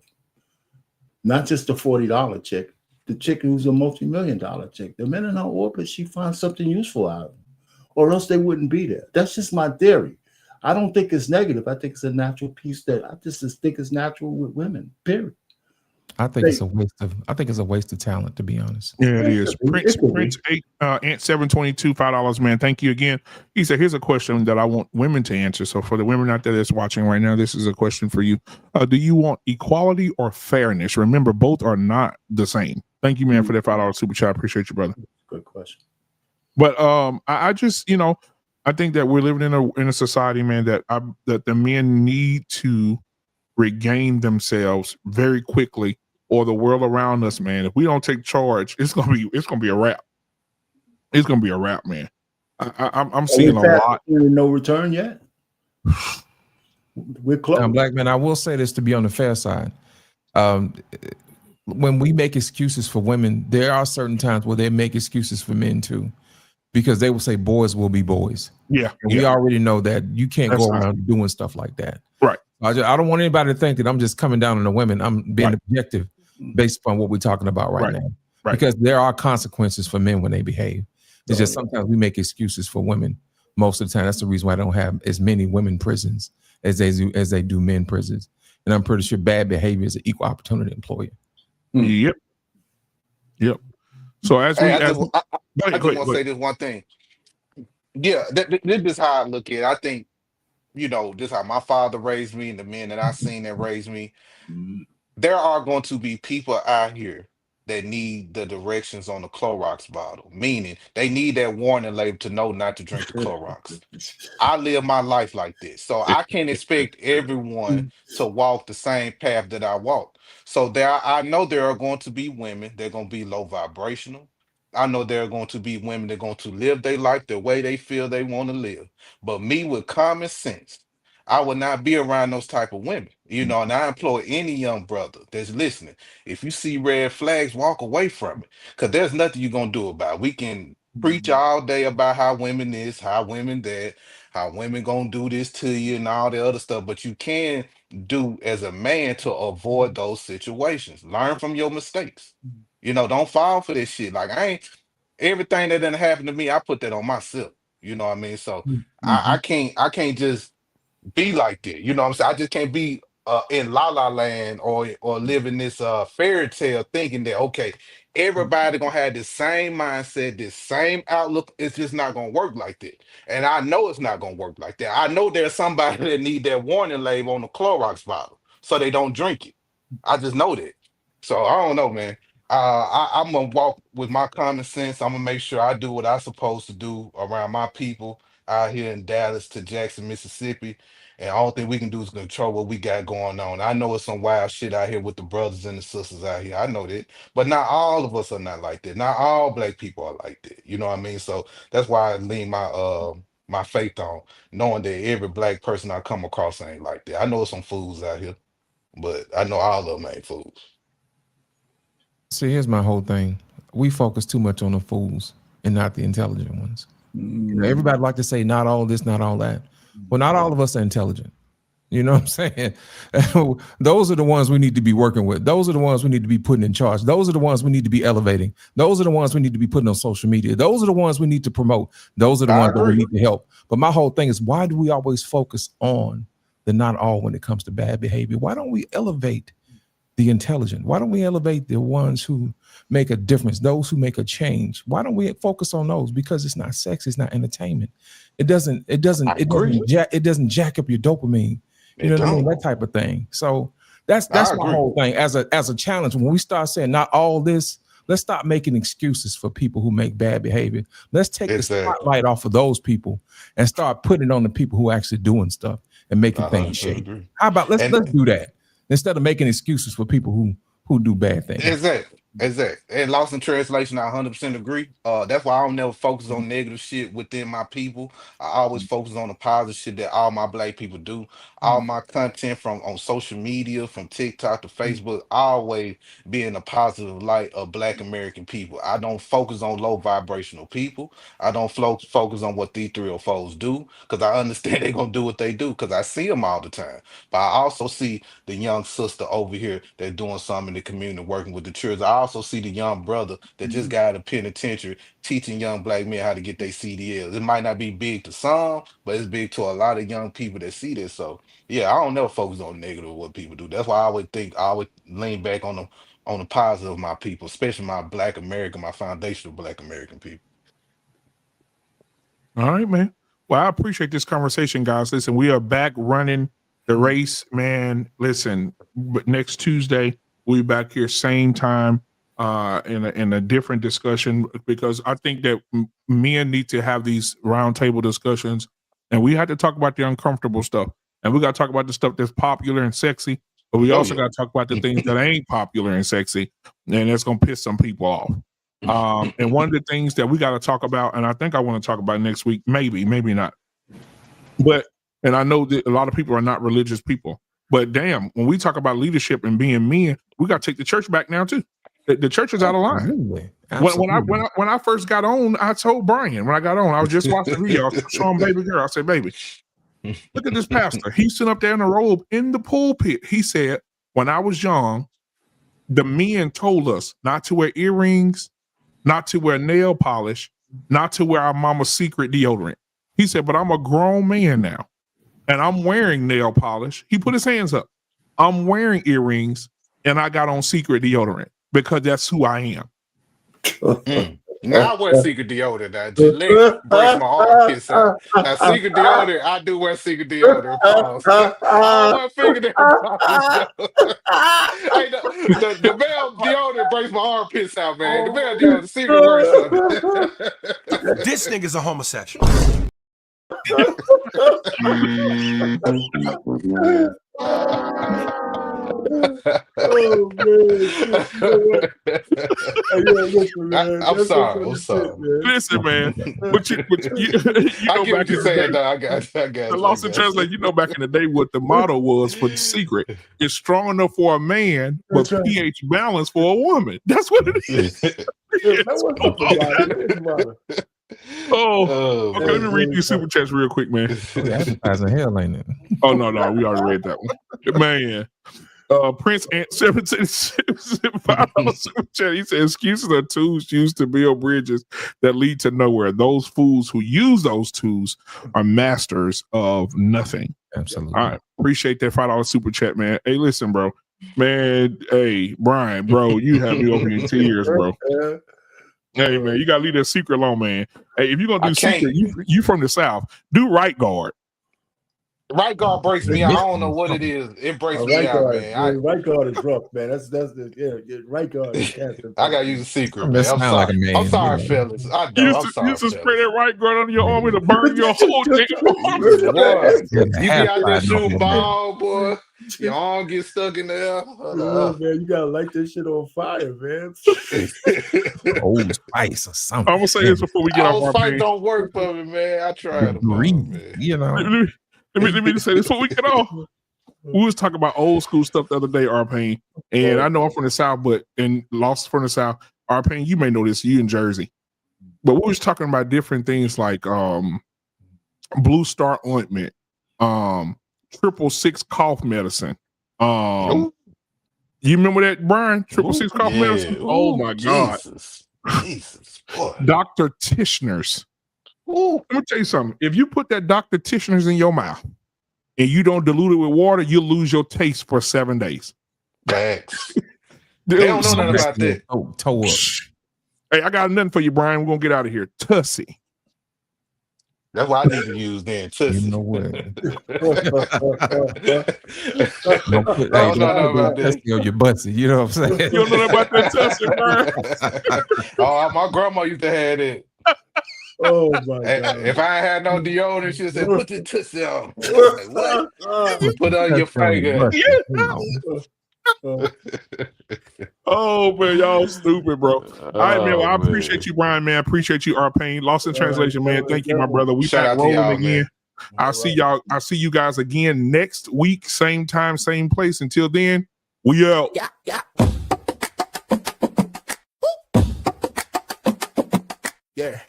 Not just the $40 chick, the chick who's a multi-million-dollar chick. The men in her orbit, she finds something useful out of them, or else they wouldn't be there. That's just my theory. I don't think it's negative. I think it's a natural piece that I just think is natural with women, period. I think it's a waste of. I think it's a waste of talent, to be honest. Yeah, it is. Prince could be. Prince 8 Ant 722 $5, man. Thank you again. He said, "Here's a question that I want women to answer." So for the women out there that's watching right now, this is a question for you. Do you want equality or fairness? Remember, both are not the same. Thank you, man, for that $5 super chat. I appreciate you, brother. Good question. But I just, I think that we're living in a society, man, that the men need to regain themselves very quickly, or the world around us, man. If we don't take charge, it's gonna be a wrap. It's gonna be a wrap, man. I'm seeing a lot. No return yet. We're close. Now, black man, I will say this to be on the fair side. When we make excuses for women, there are certain times where they make excuses for men too, because they will say boys will be boys. Yeah, and we already know that you can't go around doing stuff like that. Right. I don't want anybody to think that I'm just coming down on the women. I'm being objective based upon what we're talking about right now. Right. Because there are consequences for men when they behave. It's just sometimes we make excuses for women. Most of the time, that's the reason why I don't have as many women prisons as they do men prisons. And I'm pretty sure bad behavior is an equal opportunity employer. Yep. So as I just want to say this one thing. Yeah, this is how I look at it. I think, this is how my father raised me and the men that I seen that raised me. There are going to be people out here that need the directions on the Clorox bottle, meaning they need that warning label to know not to drink the Clorox. I live my life like this, so I can't expect everyone to walk the same path that I walk. So I know there are going to be women, they're going to be low vibrational. I know there are going to be women that are going to live their life the way they feel they want to live. But me, with common sense, I would not be around those type of women, and I implore any young brother that's listening, if you see red flags, walk away from it, because there's nothing you're going to do about it. We can preach all day about how women is, how women that, how women going to do this to you and all the other stuff, but you can do as a man to avoid those situations. Learn from your mistakes. Don't fall for this shit. Like, everything that didn't happen to me, I put that on myself. You know what I mean? So I can't just be like that. You know what I'm saying? I just can't be in La La Land or live in this fairy tale thinking that, okay, everybody gonna have the same mindset, this same outlook. It's just not gonna work like that. And I know it's not gonna work like that. I know there's somebody that need that warning label on the Clorox bottle so they don't drink it. I just know that. So I don't know, man. I'm gonna walk with my common sense. I'm gonna make sure I do what I'm supposed to do around my people out here in Dallas to Jackson, Mississippi. And all thing we can do is control what we got going on. I know it's some wild shit out here with the brothers and the sisters out here. I know that. But not all of us are not like that. Not all black people are like that. You know what I mean? So that's why I lean my faith on, knowing that every black person I come across ain't like that. I know some fools out here, but I know all of them ain't fools. See, here's my whole thing. We focus too much on the fools and not the intelligent ones. Everybody like to say not all this, not all that. Well, not all of us are intelligent. You know what I'm saying? Those are the ones we need to be working with. Those are the ones we need to be putting in charge. Those are the ones we need to be elevating. Those are the ones we need to be putting on social media. Those are the ones we need to promote. Those are the ones that we need to help. But my whole thing is, why do we always focus on the not all when it comes to bad behavior? Why don't we elevate the intelligent? Why don't we elevate the ones who make a difference, those who make a change? Why don't we focus on those? Because it's not sex, it's not entertainment. It doesn't jack up your dopamine. You know what I mean? That type of thing. So that's my whole thing. As a challenge, when we start saying not all this, let's stop making excuses for people who make bad behavior. Let's take the spotlight off of those people and start putting it on the people who are actually doing stuff and making things shake. How about let's do that instead of making excuses for people who do bad things. Exactly. And lost in translation, I 100% agree. That's why I don't never focus on negative shit within my people. I always focus on the positive shit that all my black people do. All my content from on social media, from TikTok to Facebook, always be in a positive light of black American people. I don't focus on low vibrational people. I don't focus on what these 304s do, because I understand they're gonna do what they do, because I see them all the time. But I also see the young sister over here that's doing something in the community, working with the children. I also see the young brother that just got out of penitentiary teaching young black men how to get their CDLs. It might not be big to some, but it's big to a lot of young people that see this. So yeah, I don't never focus on negative of what people do. That's why I always lean back on the positive of my people, especially my Black American, my foundational Black American people. All right, man. Well, I appreciate this conversation, guys. Listen, we are back running the race, man. Listen, next Tuesday, we'll be back here same time in a different discussion, because I think that men need to have these roundtable discussions, and we had to talk about the uncomfortable stuff, and we got to talk about the stuff that's popular and sexy, but we also got to talk about the things that ain't popular and sexy, and that's going to piss some people off. And one of the things that we got to talk about, and I think I want to talk about next week, maybe not, but, and I know that a lot of people are not religious people, but damn, when we talk about leadership and being men, we got to take the church back now too. The church is out of line. Absolutely. When I first got on, I told Brian, when I got on, I was just watching the video, I was showing baby girl. I said, baby, look at this pastor. He's sitting up there in a robe in the pulpit. He said, when I was young, the men told us not to wear earrings, not to wear nail polish, not to wear our mama's secret deodorant. He said, but I'm a grown man now, and I'm wearing nail polish. He put his hands up. I'm wearing earrings, and I got on secret deodorant because that's who I am. Now I wear secret deodorant. Now Gillette breaks my armpits out. Now secret deodorant, I do wear secret deodorant. I don't wear fingernail polish. Hey, the male deodorant breaks my armpits out, man. The male deodorant, the secret works. This nigga's a homosexual. Oh man! I'm sorry. Listen, man. But you I get what you're saying. I got the lost in translation. You know, back in the day, what the motto was for the secret is strong enough for a man, but pH balance for a woman. That's what it is. Okay, let me read these super chats real quick, man. Advertising hell, ain't it? Oh no, we already read that one, man. Prince Ant $17 super chat. He said, excuses are tools used to build bridges that lead to nowhere. Those fools who use those tools are masters of nothing. Absolutely. All right, appreciate that $5 super chat, man. Hey, listen, bro, man. Hey, Brian, bro, you have me over in tears, bro. Hey, man, you gotta leave that secret alone, man. Hey, if you're gonna do secret, you from the South, do right guard. Right guard breaks me out. I don't know what it is. It breaks me out, man. Right guard is rough, man. That's the right guard. I gotta use a secret, man. I'm sorry. Like a man, I'm sorry, fellas. I know. I'm sorry. You used to spray that right guard under your arm to burn your whole thing. You be out there shooting ball, boy. Your arm get stuck in there. Man, you gotta light this shit on fire, man. Old Spice or something. I'm gonna say this before we get off our fight. Don't work for me, man. I tried them, man. You know. Let me just say this before we get off. We was talking about old school stuff the other day, R-Pain. And I know I'm from the South, but lost from the South. R-Pain, you may know this, you in Jersey. But we was talking about different things like Blue Star ointment, 666 cough medicine. You remember that, Brian? 666 cough medicine? Oh my God. Jesus boy. Dr. Tishner's. Let me tell you something. If you put that Dr. Tishner's in your mouth and you don't dilute it with water, you'll lose your taste for 7 days. Thanks. They don't know nothing about that. Toe up. Hey, I got nothing for you, Brian. We're gonna get out of here. Tussie. That's what I need to use then. Tussie. You know what? Don't know about that. On your butsy. You know what I'm saying? You don't know about that Tussie, Brian. Oh, my grandma used to have it. Oh my God! If I had no deodorant, she said, "Put the Tussie on." Like, what? Put on your finger. Oh man, y'all stupid, bro. All right, man. Well, I appreciate you, Brian, man. I appreciate you, R-Pain. Lost in translation, man. Thank you, my brother. We back rolling again. Man. I'll see y'all. I'll see you guys again next week, same time, same place. Until then, we out. Yeah. Yeah.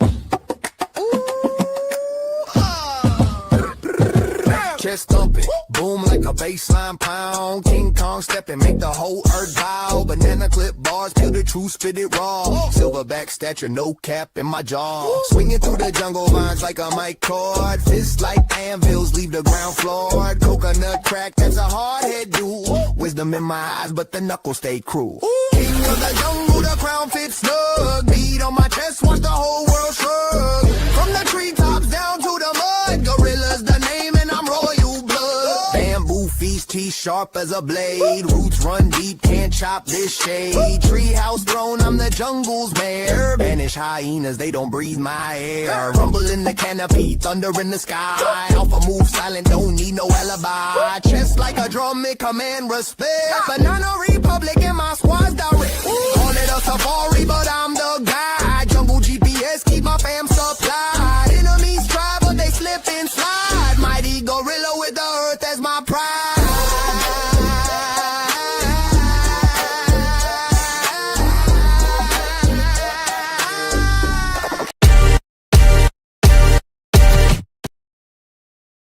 chest thumping, boom like a baseline pound. King Kong stepping, make the whole earth bow. Banana clip bars, peel the truth, spit it raw. Silverback stature, no cap in my jaw. Swinging through the jungle vines like a mic cord. Fists like anvils, leave the ground floored. Coconut crack, that's a hard head dude. Wisdom in my eyes, but the knuckles stay cruel. King of the jungle, the crown fits snug. Beat on my chest, watch the whole world shrug. From the treetops down to the mud. Gorilla's the name and I'm royal blood. Bamboo feast, teeth sharp as a blade. Roots run deep, can't chop this shade. Treehouse throne, I'm the jungle's mayor. Banish hyenas, they don't breathe my air. Rumble in the canopy, thunder in the sky. Alpha move silent, don't need no alibi. Chest like a drum, it command respect. Banana Republic and my squad's direct. Call it a